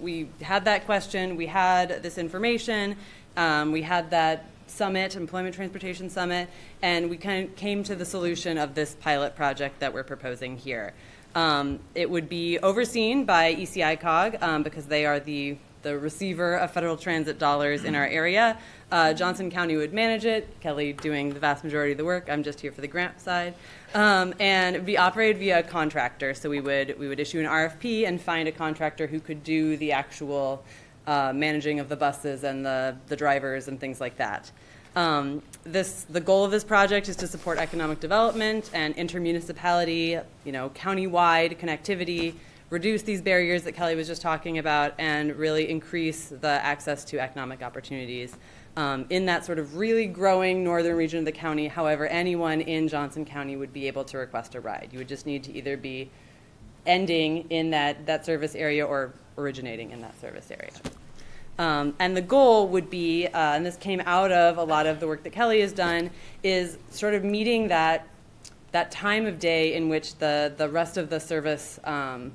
we had that question, we had this information, we had that summit, Employment Transportation Summit, and we kind of came to the solution of this pilot project that we're proposing here. It would be overseen by ECI-COG because they are the receiver of federal transit dollars in our area. Johnson County would manage it, Kelly doing the vast majority of the work. I'm just here for the grant side. And it would be operated via a contractor. So we would issue an RFP and find a contractor who could do the actual managing of the buses and the drivers and things like that. The goal of this project is to support economic development and intermunicipality, county-wide connectivity, reduce these barriers that Kelly was just talking about, and really increase the access to economic opportunities in that sort of really growing northern region of the county. However, anyone in Johnson County would be able to request a ride. You would just need to either be ending in that service area or originating in that service area. And the goal would be, and this came out of a lot of the work that Kelly has done, is sort of meeting that time of day in which the rest of the service, the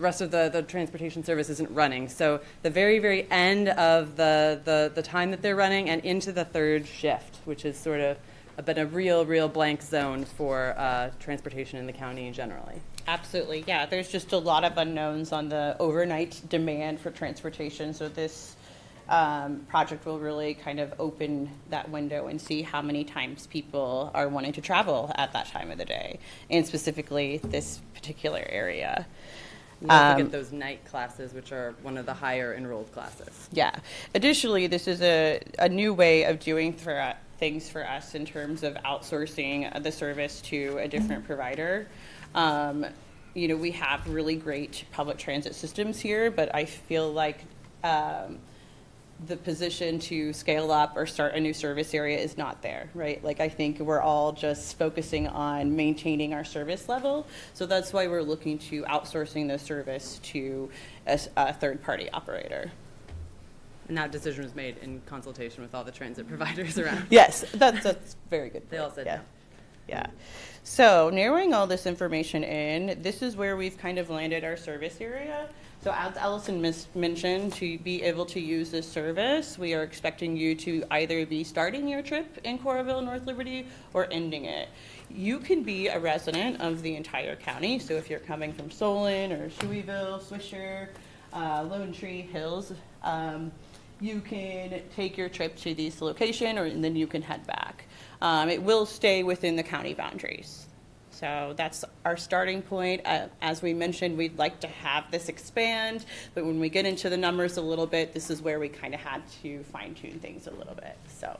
rest of the transportation service isn't running. So the very, very end of the time that they're running and into the third shift, which is sort of been a real blank zone for transportation in the county generally. Absolutely, yeah. There's just a lot of unknowns on the overnight demand for transportation. So this project will really kind of open that window and see how many times people are wanting to travel at that time of the day, and specifically this particular area. Don't forget those night classes, which are one of the higher enrolled classes. Yeah. Additionally, this is a new way of doing things for us in terms of outsourcing the service to a different provider. We have really great public transit systems here, but I feel like the position to scale up or start a new service area is not there, right? Like, I think we're all just focusing on maintaining our service level. So that's why we're looking to outsourcing the service to a third-party operator. And that decision was made in consultation with all the transit providers around. Yes, that's very good. They all said yeah. no. Yeah. So narrowing all this information in, this is where we've kind of landed our service area. So as Allison mentioned, to be able to use this service, we are expecting you to either be starting your trip in Coralville, North Liberty, or ending it. You can be a resident of the entire county, so if you're coming from Solon or Shoeyville, Swisher, Lone Tree Hills, you can take your trip to this location, and then you can head back. It will stay within the county boundaries. So that's our starting point. As we mentioned, we'd like to have this expand, but when we get into the numbers a little bit, this is where we kind of had to fine-tune things a little bit. So.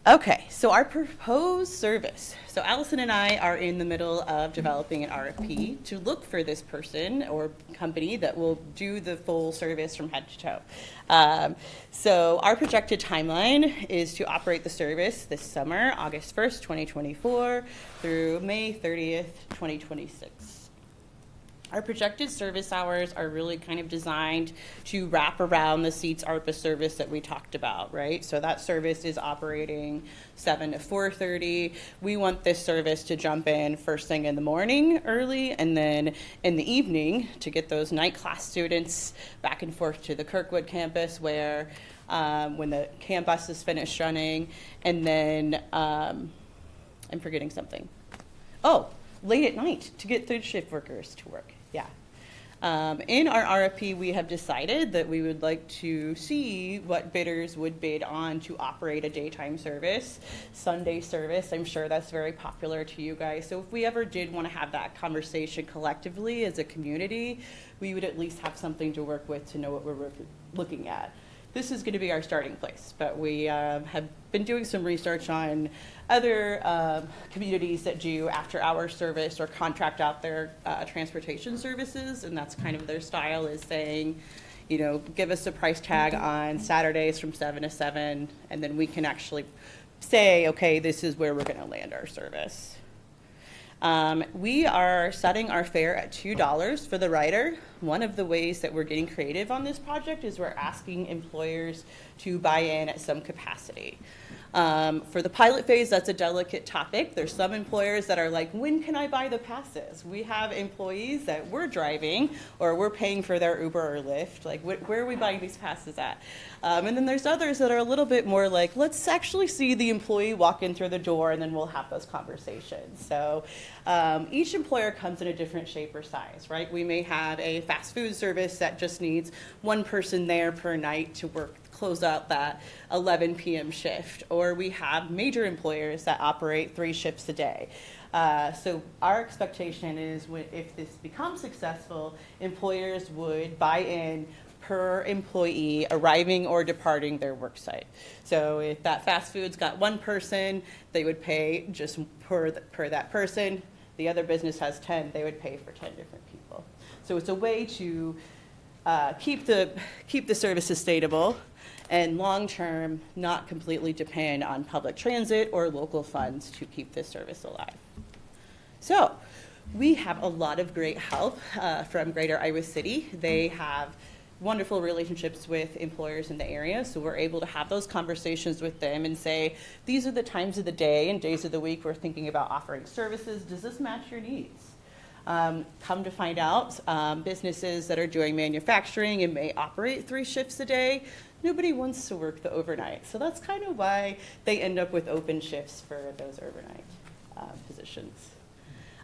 Okay, so our proposed service. So Allison and I are in the middle of developing an RFP to look for this person or company that will do the full service from head to toe. So our projected timeline is to operate the service this summer, August 1st, 2024 through May 30th, 2026. Our projected service hours are really kind of designed to wrap around the SEATS ARPA service that we talked about, right? So that service is operating 7 to 4:30. We want this service to jump in first thing in the morning early, and then in the evening to get those night class students back and forth to the Kirkwood campus where when the CAM bus is finished running, and then I'm forgetting something. Oh, late at night to get third shift workers to work. Yeah. In our RFP, we have decided that we would like to see what bidders would bid on to operate a daytime service, Sunday service. I'm sure that's very popular to you guys. So if we ever did want to have that conversation collectively as a community, we would at least have something to work with to know what we're looking at. This is going to be our starting place, but we have been doing some research on other communities that do after-hour service or contract out their transportation services, and that's kind of their style, is saying, you know, give us a price tag on Saturdays from 7 to 7, and then we can actually say, okay, this is where we're going to land our service. We are setting our fare at $2 for the rider. One of the ways that we're getting creative on this project is we're asking employers to buy in at some capacity. For the pilot phase, that's a delicate topic. There's some employers that are like, when can I buy the passes? We have employees that we're driving or we're paying for their Uber or Lyft. Like, where are we buying these passes at? And then there's others that are a little bit more like, let's actually see the employee walk in through the door and then we'll have those conversations. So each employer comes in a different shape or size, right? We may have a fast food service that just needs one person there per night to close out that 11 p.m. shift, or we have major employers that operate 3 shifts a day. So our expectation is if this becomes successful, employers would buy in per employee arriving or departing their work site. So if that fast food's got one person, they would pay just per that person. The other business has 10, they would pay for 10 different people. So it's a way to keep the service sustainable and long-term not completely depend on public transit or local funds to keep this service alive. So we have a lot of great help from Greater Iowa City. They have wonderful relationships with employers in the area, so we're able to have those conversations with them and say, these are the times of the day and days of the week we're thinking about offering services. Does this match your needs? Come to find out, businesses that are doing manufacturing and may operate 3 shifts a day, nobody wants to work the overnight. So that's kind of why they end up with open shifts for those overnight positions.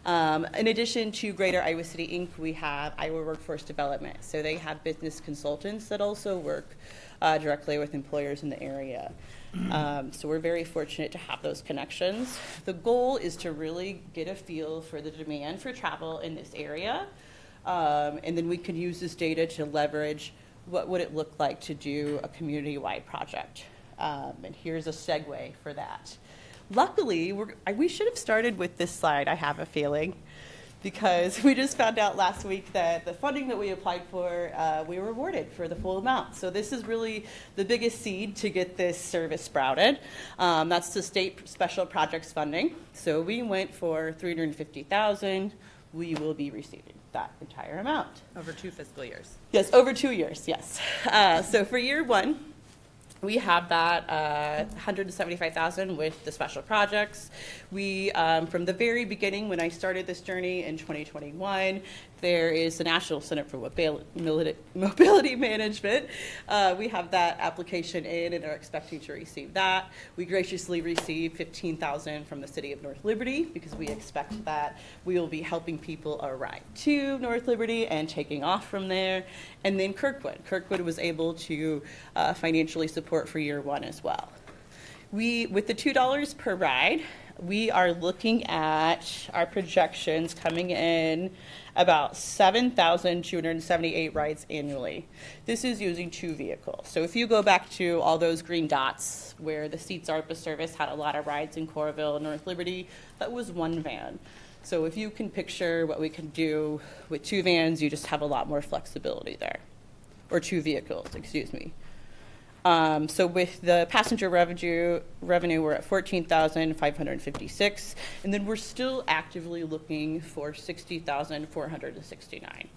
In addition to Greater Iowa City Inc., we have Iowa Workforce Development. So they have business consultants that also work directly with employers in the area. So we're very fortunate to have those connections. The goal is to really get a feel for the demand for travel in this area. And then we can use this data to leverage what would it look like to do a community-wide project. And here's a segue for that. Luckily, we should have started with this slide, I have a feeling, because we just found out last week that the funding that we applied for, we were awarded for the full amount. So this is really the biggest seed to get this service sprouted. That's the state special projects funding. So we went for $350,000. We will be receiving that entire amount. Over 2 fiscal years. Yes, over 2 years, yes. So for year 1, We have that 175,000 with the special projects. We, from the very beginning, when I started this journey in 2021, there is the National Center for Mobility Management. We have that application in and are expecting to receive that. We graciously received 15,000 from the City of North Liberty because we expect that we will be helping people arrive to North Liberty and taking off from there. And then Kirkwood. Kirkwood was able to financially support for year one as well. With the $2 per ride, we are looking at our projections coming in about 7,278 rides annually. This is using 2 vehicles. So if you go back to all those green dots where the Seats ARPA service had a lot of rides in Coralville and North Liberty, that was 1 van. So if you can picture what we can do with 2 vans, you just have a lot more flexibility there. Or 2 vehicles, excuse me. So with the passenger revenue, we're at 14,556, and then we're still actively looking for 60,469.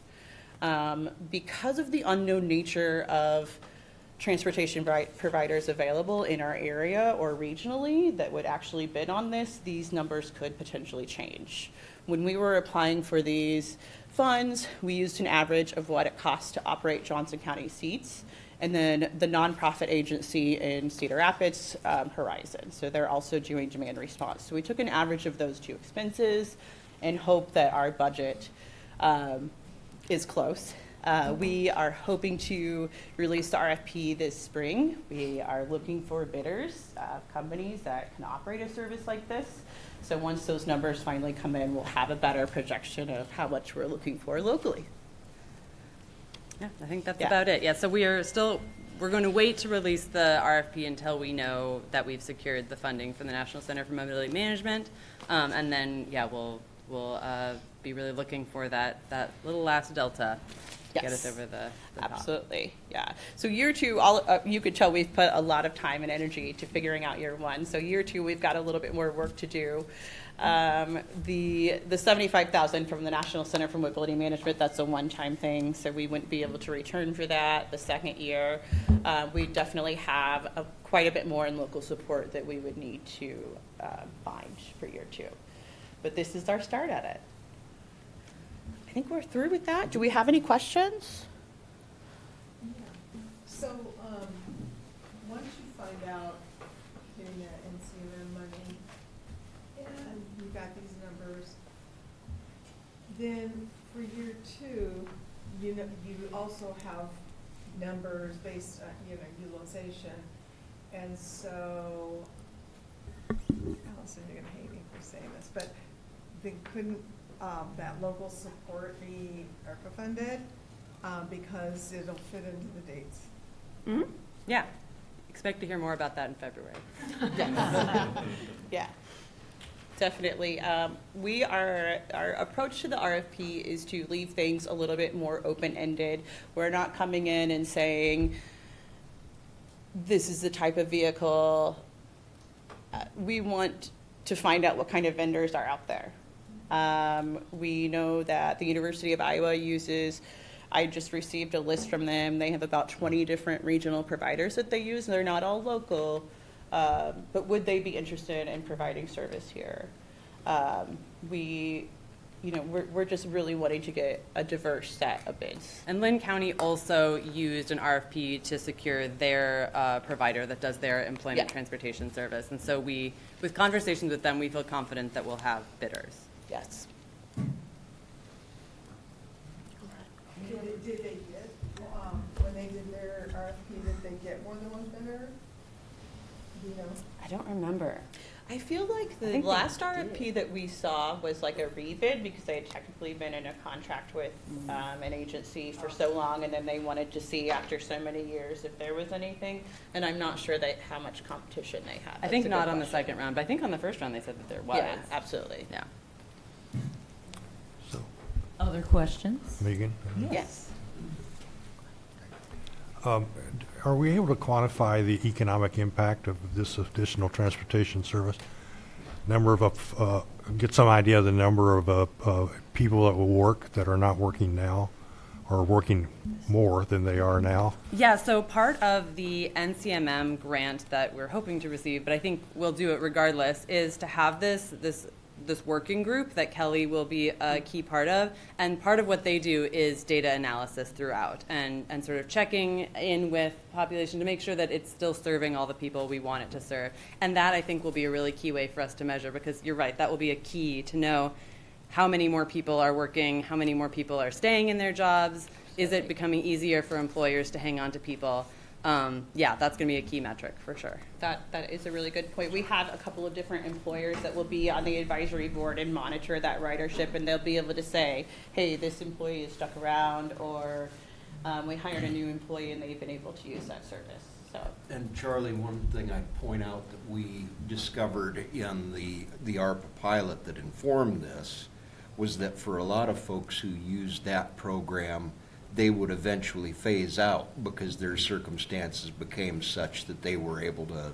Because of the unknown nature of transportation providers available in our area or regionally that would actually bid on this, these numbers could potentially change. When we were applying for these funds, we used an average of what it costs to operate Johnson County seats, and then the nonprofit agency in Cedar Rapids, Horizon. So they're also doing demand response. So we took an average of those 2 expenses and hope that our budget is close. We are hoping to release the RFP this spring. We are looking for bidders, companies that can operate a service like this. So once those numbers finally come in, we'll have a better projection of how much we're looking for locally. Yeah, I think that's about it. Yeah, so we're going to wait to release the RFP until we know that we've secured the funding from the National Center for Mobility Management, and then we'll be really looking for that little last delta to get us over the top. Absolutely, yeah. So year 2, you could tell we've put a lot of time and energy to figuring out year 1. So year 2, we've got a little bit more work to do. The 75,000 from the National Center for Mobility Management, that's a one-time thing, so we wouldn't be able to return for that the second year. We definitely have quite a bit more in local support that we would need to find for year 2. But this is our start at it. I think we're through with that. Do we have any questions? Yeah. So once you find out getting that NCMM money and you've got these numbers, then for year 2, you also have numbers based on utilization, and so Allison, you're going to hate me for saying this, but then couldn't that local support be ARPA funded because it'll fit into the dates? Mm-hmm. Yeah. Expect to hear more about that in February. Yeah, definitely. Our approach to the RFP is to leave things a little bit more open-ended. We're not coming in and saying, this is the type of vehicle. We want to find out what kind of vendors are out there. We know that the University of Iowa I just received a list from them. They have about 20 different regional providers that they use. They're not all local, but would they be interested in providing service here? We're just really wanting to get a diverse set of bids. And Lynn County also used an RFP to secure their provider that does their employment transportation service. And so with conversations with them, we feel confident that we'll have bidders. Yes. Did they get, when they did their RFP, did they get more than one bidder? Do you know? I don't remember. I feel like the last RFP that we saw was like a rebid because they had technically been in a contract with an agency for so long, and then they wanted to see after so many years if there was anything. And I'm not sure how much competition they had. I think not on the second round, but I think on the first round they said that there was. Yeah, absolutely. Yeah. Other questions? Megan? Yes. Are we able to quantify the economic impact of this additional transportation service? Get some idea of the number of people that will work that are not working now, are working more than they are now? Yeah, so part of the NCMM grant that we're hoping to receive, but I think we'll do it regardless, is to have this working group that Kelly will be a key part of. And part of what they do is data analysis throughout and sort of checking in with population to make sure that it's still serving all the people we want it to serve. And that, I think, will be a really key way for us to measure, because you're right, that will be a key to know how many more people are working, how many more people are staying in their jobs. Is it becoming easier for employers to hang on to people? Yeah, that's going to be a key metric for sure. That is a really good point. We have a couple of different employers that will be on the advisory board and monitor that ridership, and they'll be able to say, hey, this employee is stuck around, or we hired a new employee and they've been able to use that service. So. And Charlie, one thing I'd point out that we discovered in the ARPA pilot that informed this was that for a lot of folks who used that program, they would eventually phase out because their circumstances became such that they were able to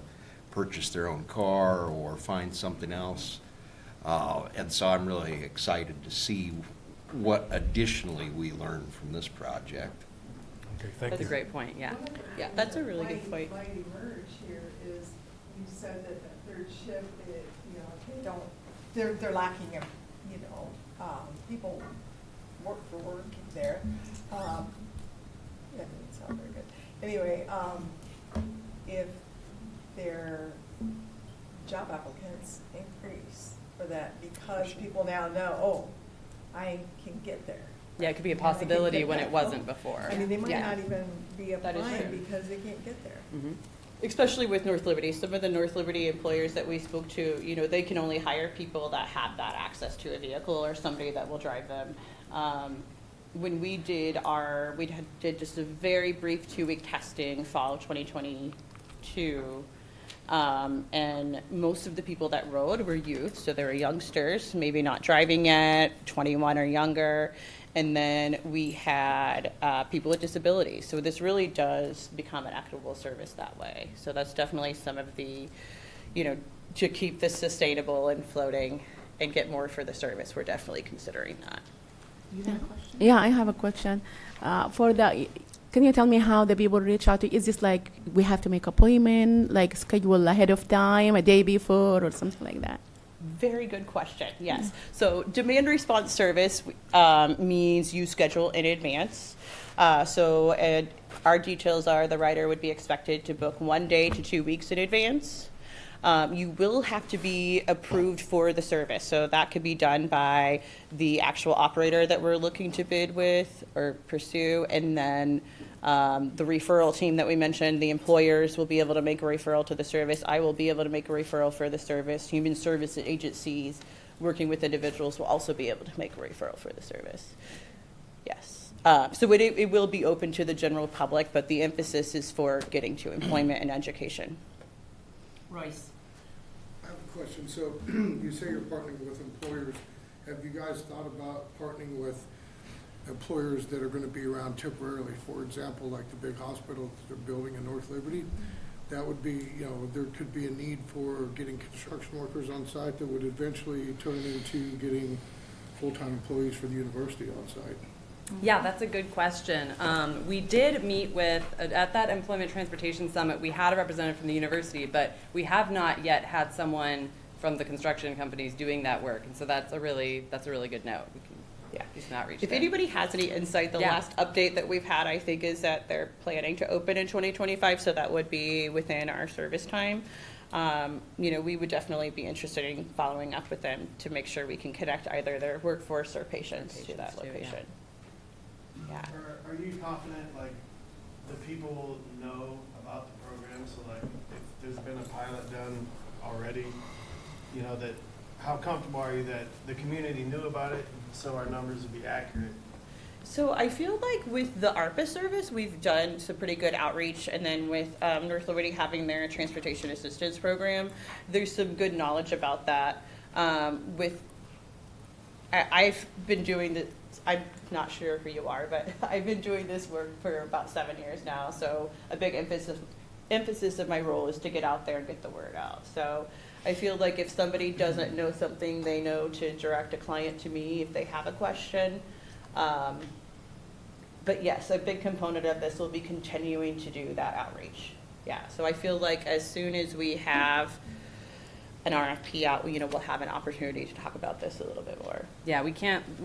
purchase their own car or find something else. And so I'm really excited to see what additionally we learned from this project. Okay, thank That's you. a great point, yeah. Yeah, that's a really good point. Might emerge here is you said that the third shift, they don't, they're lacking of, people work for work there. That didn't sound very good. Anyway, if their job applicants increase for that because people now know, oh, I can get there. Yeah, it could be a possibility when it wasn't before. I mean, they might Yeah. not even be That is applying true. because they can't get there. Mm-hmm. Especially with North Liberty. Some of the North Liberty employers that we spoke to, they can only hire people that have that access to a vehicle or somebody that will drive them. When we did did just a very brief 2-week testing fall of 2022, and most of the people that rode were youth, so they were youngsters, maybe not driving yet, 21 or younger. And then we had people with disabilities. So this really does become an equitable service that way. So that's definitely some of the, to keep this sustainable and floating and get more for the service, we're definitely considering that. You have a question? Yeah, I have a question. Can you tell me how the people reach out to? Is this like we have to make appointment, like schedule ahead of time, a day before, or something like that? Very good question, yes. So demand response service means you schedule in advance. Our details are the rider would be expected to book 1 day to 2 weeks in advance. You will have to be approved for the service. So that could be done by the actual operator that we're looking to bid with or pursue, and then the referral team that we mentioned, the employers will be able to make a referral to the service. I will be able to make a referral for the service. Human service agencies working with individuals will also be able to make a referral for the service. Yes. So it will be open to the general public, but the emphasis is for getting to employment and education. Royce. I have a question. So you say you're partnering with employers. Have you guys thought about partnering with employers that are going to be around temporarily? For example, like the big hospital they're building in North Liberty. That would be, there could be a need for getting construction workers on site that would eventually turn into getting full-time employees for the university on site. Yeah, that's a good question. We did meet with, at that Employment Transportation Summit, we had a representative from the university, but we have not yet had someone from the construction companies doing that work. And so that's a really good note. We can do some outreach If there. anybody has any insight, the last update that we've had, I think, is that they're planning to open in 2025, so that would be within our service time. We would definitely be interested in following up with them to make sure we can connect either their workforce or patients to that location. Yeah. Are you confident, like, the people know about the program? So, like, if there's been a pilot done already, that how comfortable are you that the community knew about it so our numbers would be accurate? So I feel like with the ARPA service, we've done some pretty good outreach, and then with North Liberty having their transportation assistance program, there's some good knowledge about that. I've been doing this. I'm not sure who you are, but I've been doing this work for about 7 years now. So a big emphasis of my role is to get out there and get the word out. So I feel like if somebody doesn't know something, they know to direct a client to me if they have a question. But yes, a big component of this will be continuing to do that outreach. Yeah, so I feel like as soon as we have an RFP out, we'll have an opportunity to talk about this a little bit more. Yeah, we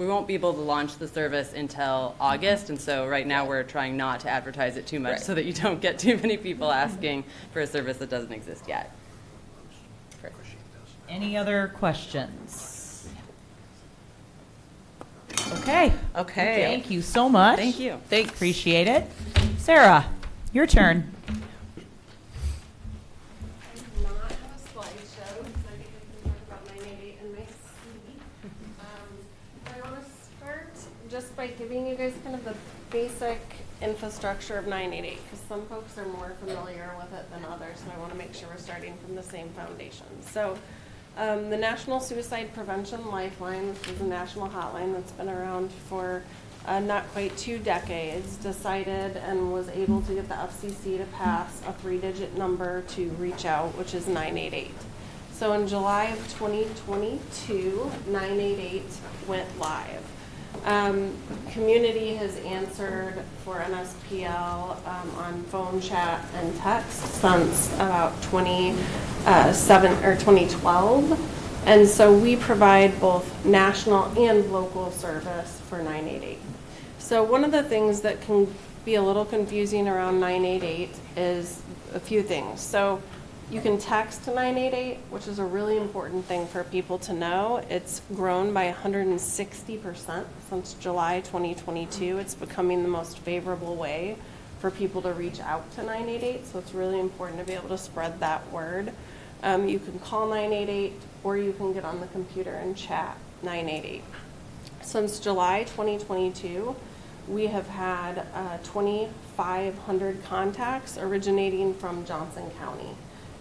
won't be able to launch the service until August, and so right now we're trying not to advertise it too much so that you don't get too many people asking for a service that doesn't exist yet. Any other questions? Okay. Okay. Thank you so much. Thank you. Thanks. Appreciate it. Sarah, your turn. Just by giving you guys kind of the basic infrastructure of 988, because some folks are more familiar with it than others, so I want to make sure we're starting from the same foundation. So the National Suicide Prevention Lifeline, which is a national hotline that's been around for not quite 2 decades, decided and was able to get the FCC to pass a 3-digit number to reach out, which is 988. So in July of 2022, 988 went live. Community has answered for NSPL on phone, chat, and text since about 2012, and so we provide both national and local service for 988. So one of the things that can be a little confusing around 988 is a few things. So you can text to 988, which is a really important thing for people to know. It's grown by 160% since July 2022. It's becoming the most favorable way for people to reach out to 988, so it's really important to be able to spread that word. You can call 988, or you can get on the computer and chat 988. Since July 2022, we have had 2,500 contacts originating from Johnson County,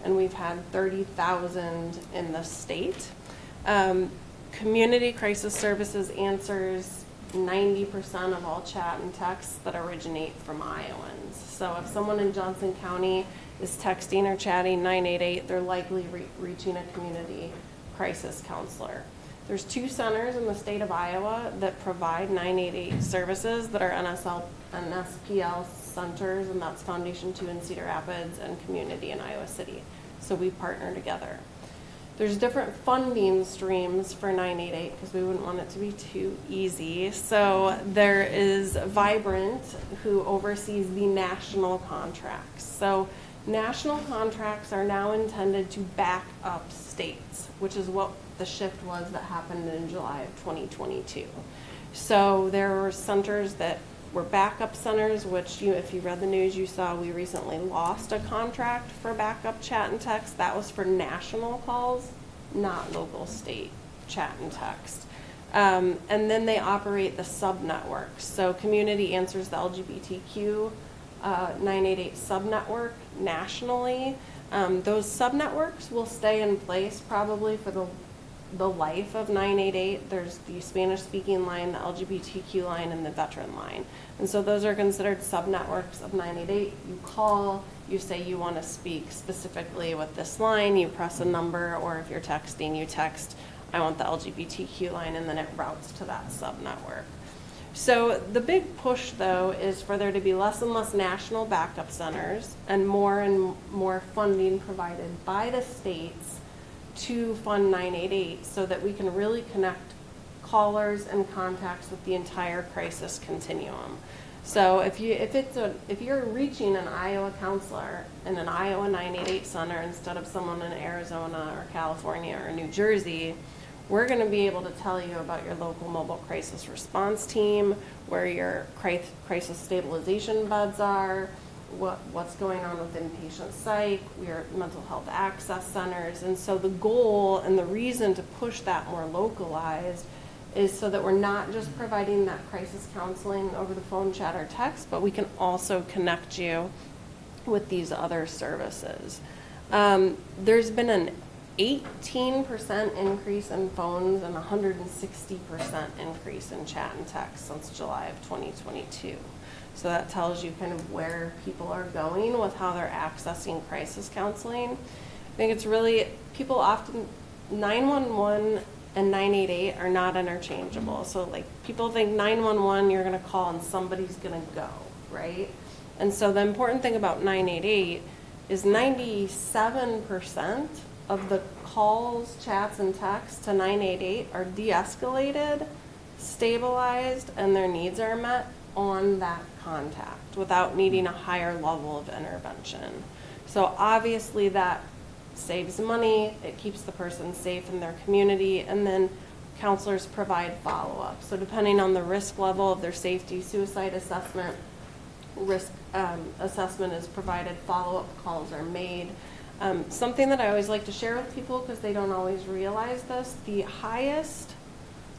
and we've had 30,000 in the state. Community Crisis Services answers 90% of all chat and texts that originate from Iowans. So if someone in Johnson County is texting or chatting 988, they're likely reaching a community crisis counselor. There's 2 centers in the state of Iowa that provide 988 services that are NSPL centers, and that's Foundation 2 in Cedar Rapids and Community in Iowa City. So we partner together. There's different funding streams for 988 because we wouldn't want it to be too easy. So there is Vibrant, who oversees the national contracts. So national contracts are now intended to back up states, which is what the shift was that happened in July of 2022. So there were centers that were backup centers, which if you read the news, you saw we recently lost a contract for backup chat and text. That was for national calls, not local state chat and text. And then they operate the sub-networks. So Community answers the LGBTQ 988 sub-network nationally. Those sub-networks will stay in place probably for the life of 988. There's the Spanish-speaking line, the LGBTQ line, and the veteran line. And so those are considered sub-networks of 988. You call, you say you want to speak specifically with this line, you press a number, or if you're texting, you text, I want the LGBTQ line, and then it routes to that sub-network. So the big push, though, is for there to be less and less national backup centers and more funding provided by the states to fund 988 so that we can really connect callers and contacts with the entire crisis continuum. So if you're reaching an Iowa counselor in an Iowa 988 center instead of someone in Arizona or California or New Jersey, we're going to be able to tell you about your local mobile crisis response team, where your crisis stabilization beds are, what's going on with inpatient psych, your mental health access centers. And so the goal and the reason to push that more localized is so that we're not just providing that crisis counseling over the phone, chat, or text, but we can also connect you with these other services. There's been an 18% increase in phones and 160% increase in chat and text since July of 2022. So that tells you kind of where people are going with how they're accessing crisis counseling. I think it's really, people often, 911 and 988 are not interchangeable. So like people think 911 you're going to call and somebody's going to go, right? And so the important thing about 988 is 97% of the calls, chats, and texts to 988 are de-escalated, stabilized, and their needs are met on that contact without needing a higher level of intervention. So obviously that saves money, it keeps the person safe in their community, and then counselors provide follow-up. So depending on the risk level of their safety, suicide assessment, risk assessment is provided, follow-up calls are made. Something that I always like to share with people because they don't always realize this, the highest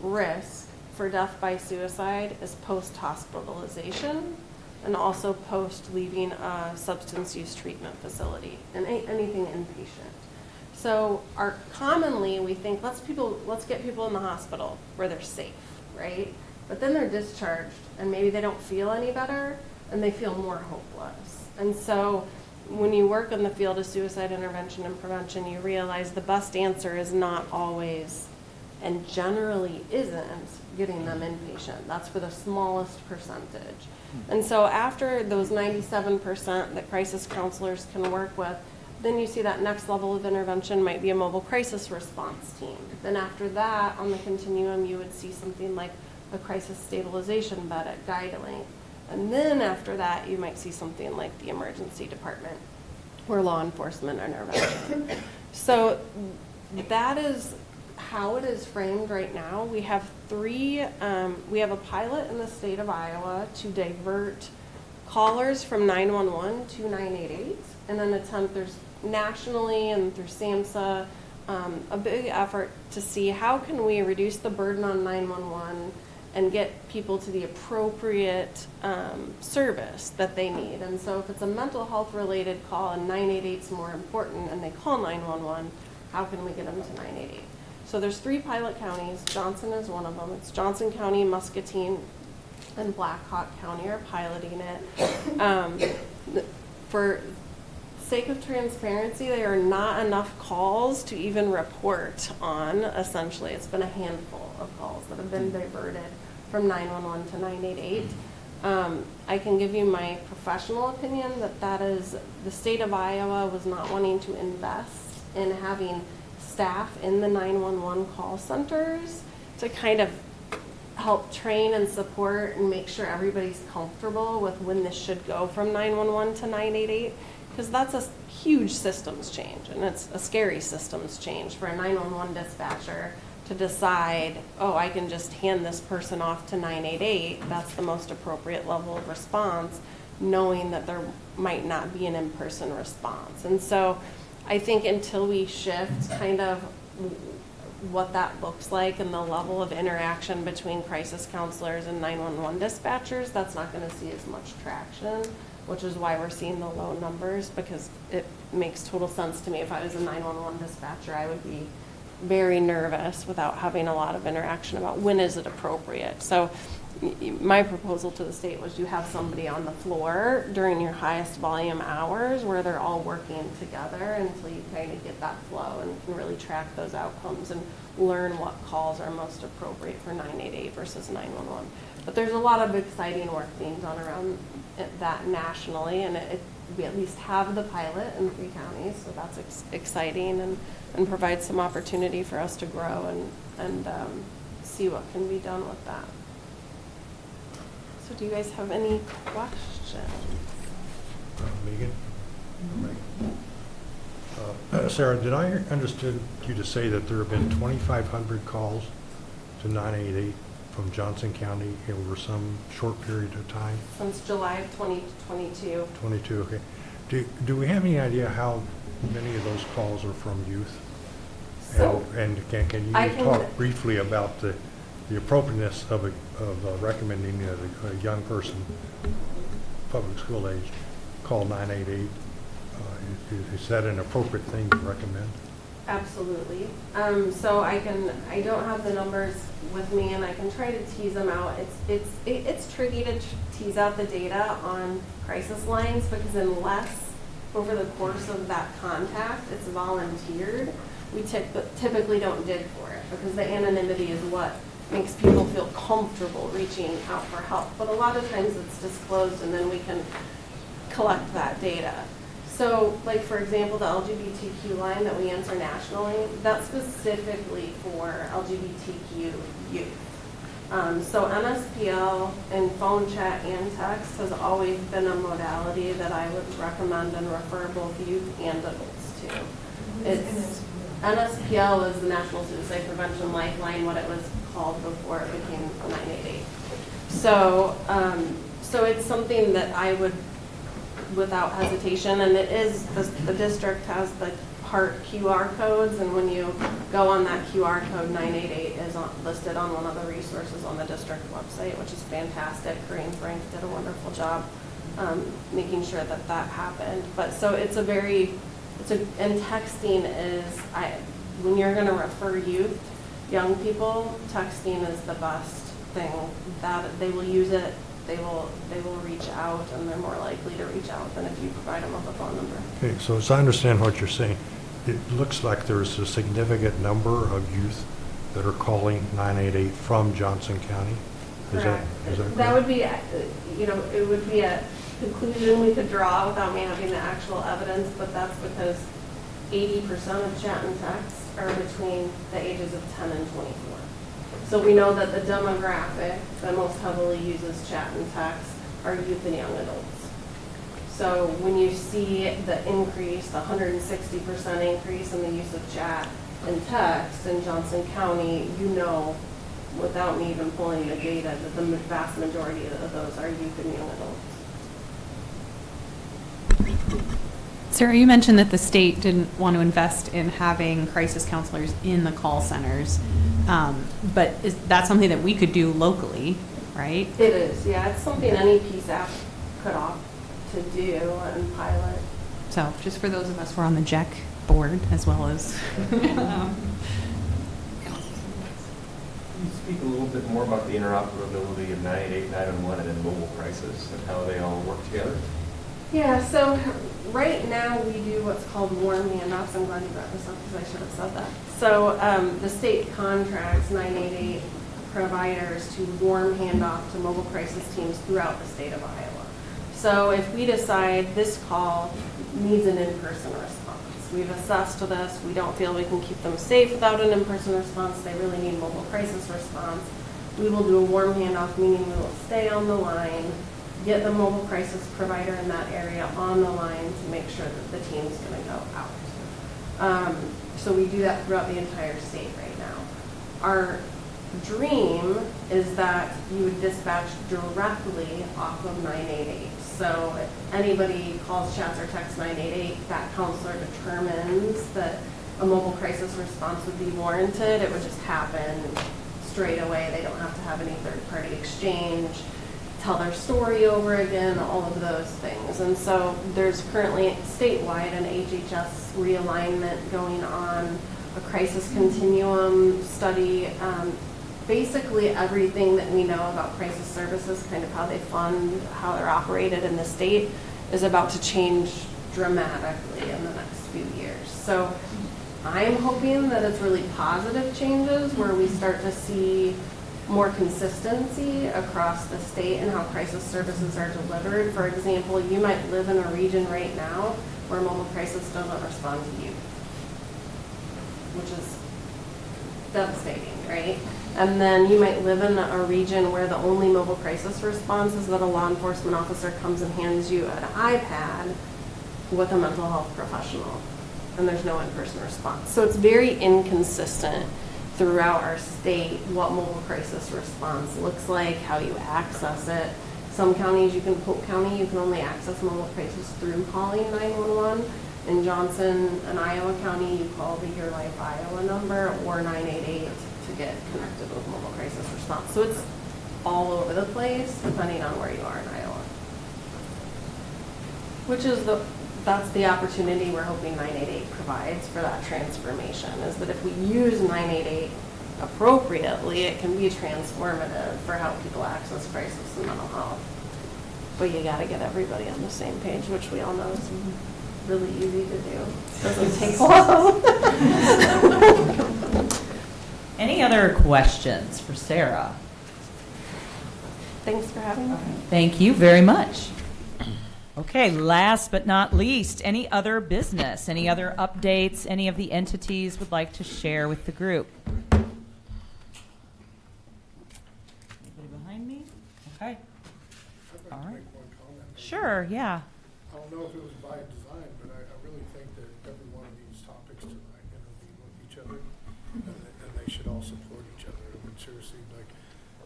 risk for death by suicide is post-hospitalization and also post-leaving a substance use treatment facility and anything inpatient. So commonly we think, let's get people in the hospital where they're safe, right? But then they're discharged and maybe they don't feel any better and they feel more hopeless. And so when you work in the field of suicide intervention and prevention, you realize the best answer is not always, and generally isn't, getting them inpatient. That's for the smallest percentage. And so after those 97% that crisis counselors can work with, then you see that next level of intervention might be a mobile crisis response team. Then after that, on the continuum, you would see something like a crisis stabilization bed at GuideLink. And then after that, you might see something like the emergency department or law enforcement intervention. So that is how it is framed right now. We have we have a pilot in the state of Iowa to divert callers from 911 to 988 in an attempt, there's nationally and through SAMHSA, a big effort to see how can we reduce the burden on 911 and get people to the appropriate service that they need. And so if it's a mental health related call and 988 is more important and they call 911, how can we get them to 988? So there's 3 pilot counties. Johnson is one of them. It's Johnson County, Muscatine, and Black Hawk County are piloting it. For sake of transparency, there are not enough calls to even report on, essentially. It's been a handful of calls that have been diverted from 911 to 988. I can give you my professional opinion that is the state of Iowa was not wanting to invest in having staff in the 911 call centers to kind of help train and support and make sure everybody's comfortable with when this should go from 911 to 988, because that's a huge systems change, and it's a scary systems change for a 911 dispatcher to decide, oh, I can just hand this person off to 988, that's the most appropriate level of response, knowing that there might not be an in-person response. And so I think until we shift kind of what that looks like and the level of interaction between crisis counselors and 911 dispatchers, that's not going to see as much traction, which is why we're seeing the low numbers, because it makes total sense to me. If I was a 911 dispatcher, I would be very nervous without having a lot of interaction about when is it appropriate. So my proposal to the state was you have somebody on the floor during your highest volume hours where they're all working together until you kind of get that flow and can really track those outcomes and learn what calls are most appropriate for 988 versus 911. But there's a lot of exciting work being done around that nationally, and we at least have the pilot in 3 counties, so that's exciting and provides some opportunity for us to grow and see what can be done with that. So do you guys have any questions? Megan? Sarah, did I understand you to say that there have been 2,500 calls to 988 from Johnson County over some short period of time? Since July of 2022. 22, okay. Do we have any idea how many of those calls are from youth? So, and can you talk briefly about the appropriateness of recommending a young person, public school age, call 988? Is that an appropriate thing to recommend? Absolutely. So I don't have the numbers with me, and I can try to tease them out. It's tricky to tease out the data on crisis lines, because unless over the course of that contact it's volunteered, we typically don't dig for it, because the anonymity is what makes people feel comfortable reaching out for help. But a lot of times it's disclosed, and then we can collect that data. So, like for example, the LGBTQ line that we answer nationally, that's specifically for LGBTQ youth. So NSPL and phone chat and text has always been a modality that I would recommend and refer both youth and adults to. It's NSPL is the National Suicide Prevention Lifeline, what it was called before it became 988. So, so it's something that I would, without hesitation, and it is, the district has the HEART QR codes, and when you go on that QR code, 988 is listed on one of the resources on the district website, which is fantastic. Corinne Frank did a wonderful job making sure that that happened. But so it's a very, and texting is, when you're going to refer youth, young people, texting is the best thing. That they will use it, they will reach out, and they're more likely to reach out than if you provide them with a phone number. Okay, so as I understand what you're saying, it looks like there's a significant number of youth that are calling 988 from Johnson County. Is that correct? That would be, you know, it would be a conclusion we could draw without me having the actual evidence, but that's because 80% of chat and text are between the ages of 10 and 24. So we know that the demographic that most heavily uses chat and text are youth and young adults. So when you see the increase, the 160% increase in the use of chat and text in Johnson County, you know, without me even pulling the data, that the vast majority of those are youth and young adults. Sarah, you mentioned that the state didn't want to invest in having crisis counselors in the call centers, but is that something that we could do locally, right? It is, yeah. It's something any PSAP could opt to do and pilot. So just for those of us who are on the JEC board as well as Can you speak a little bit more about the interoperability of 988, 911, and then mobile crisis and how they all work together? Yeah, so right now we do what's called warm handoffs. I'm glad you brought this up because I should have said that. So the state contracts 988 providers to warm handoff to mobile crisis teams throughout the state of Iowa. So if we decide this call needs an in-person response, we've assessed this, we don't feel we can keep them safe without an in-person response, they really need mobile crisis response, we will do a warm handoff, meaning we will stay on the line, get the mobile crisis provider in that area on the line to make sure that the team's going to go out. So we do that throughout the entire state right now. Our dream is that you would dispatch directly off of 988. So if anybody calls, chats, or texts 988, that counselor determines that a mobile crisis response would be warranted. It would just happen straight away. They don't have to have any third-party exchange, tell their story over again, all of those things. And so there's currently statewide an HHS realignment going on, a crisis continuum study. Basically everything that we know about crisis services, kind of how they fund, how they're operated in the state, is about to change dramatically in the next few years. So I'm hoping that it's really positive changes where we start to see more consistency across the state and how crisis services are delivered. For example, you might live in a region right now where mobile crisis doesn't respond to you, which is devastating, right? And then you might live in a region where the only mobile crisis response is that a law enforcement officer comes and hands you an iPad with a mental health professional, and there's no in-person response. So it's very inconsistent throughout our state what mobile crisis response looks like, how you access it. Some counties, Polk County, you can only access mobile crisis through calling 911. In Johnson and Iowa County, you call the Your Life Iowa number or 988 to get connected with mobile crisis response. So it's all over the place depending on where you are in Iowa. Which is that's the opportunity we're hoping 988 provides for that transformation, is that if we use 988 appropriately, it can be transformative for how people access crisis and mental health. But you got to get everybody on the same page, which we all know is really easy to do. Doesn't take long. Any other questions for Sarah? Thanks for having me. Thank you very much. Okay, last but not least, any other business, any other updates, any of the entities would like to share with the group? Anybody behind me? Okay. All right. Sure, yeah. I don't know if it was by design, but I really think that every one of these topics tonight intervene with each other, and they should all support each other. I mean, seriously, like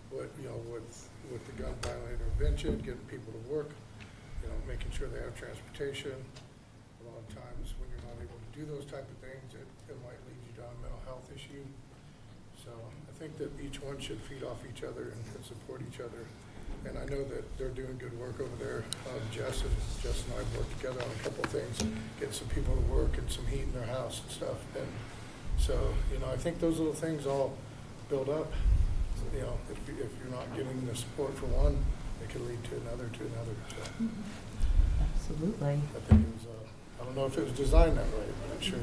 what with the gun violence intervention, getting people to work, making sure they have transportation. A lot of times when you're not able to do those type of things, it might lead you down a mental health issue. So I think that each one should feed off each other and support each other. And I know that they're doing good work over there. Jess and I have worked together on a couple of things, getting some people to work and some heat in their house and stuff. And so, I think those little things all build up. If you're not getting the support for one, it can lead to another. So. Absolutely. I think it was, I don't know if it was designed that way, but it sure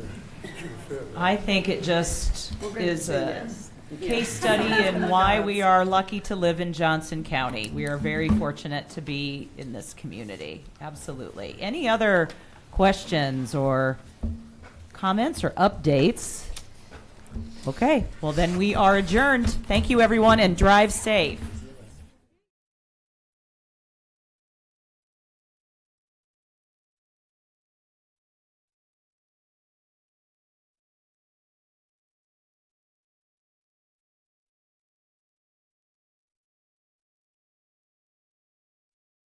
fit. Right? I think it just is a case study in why we are lucky to live in Johnson County. We are very fortunate to be in this community. Absolutely. Any other questions or comments or updates? Okay, well then we are adjourned. Thank you everyone and drive safe.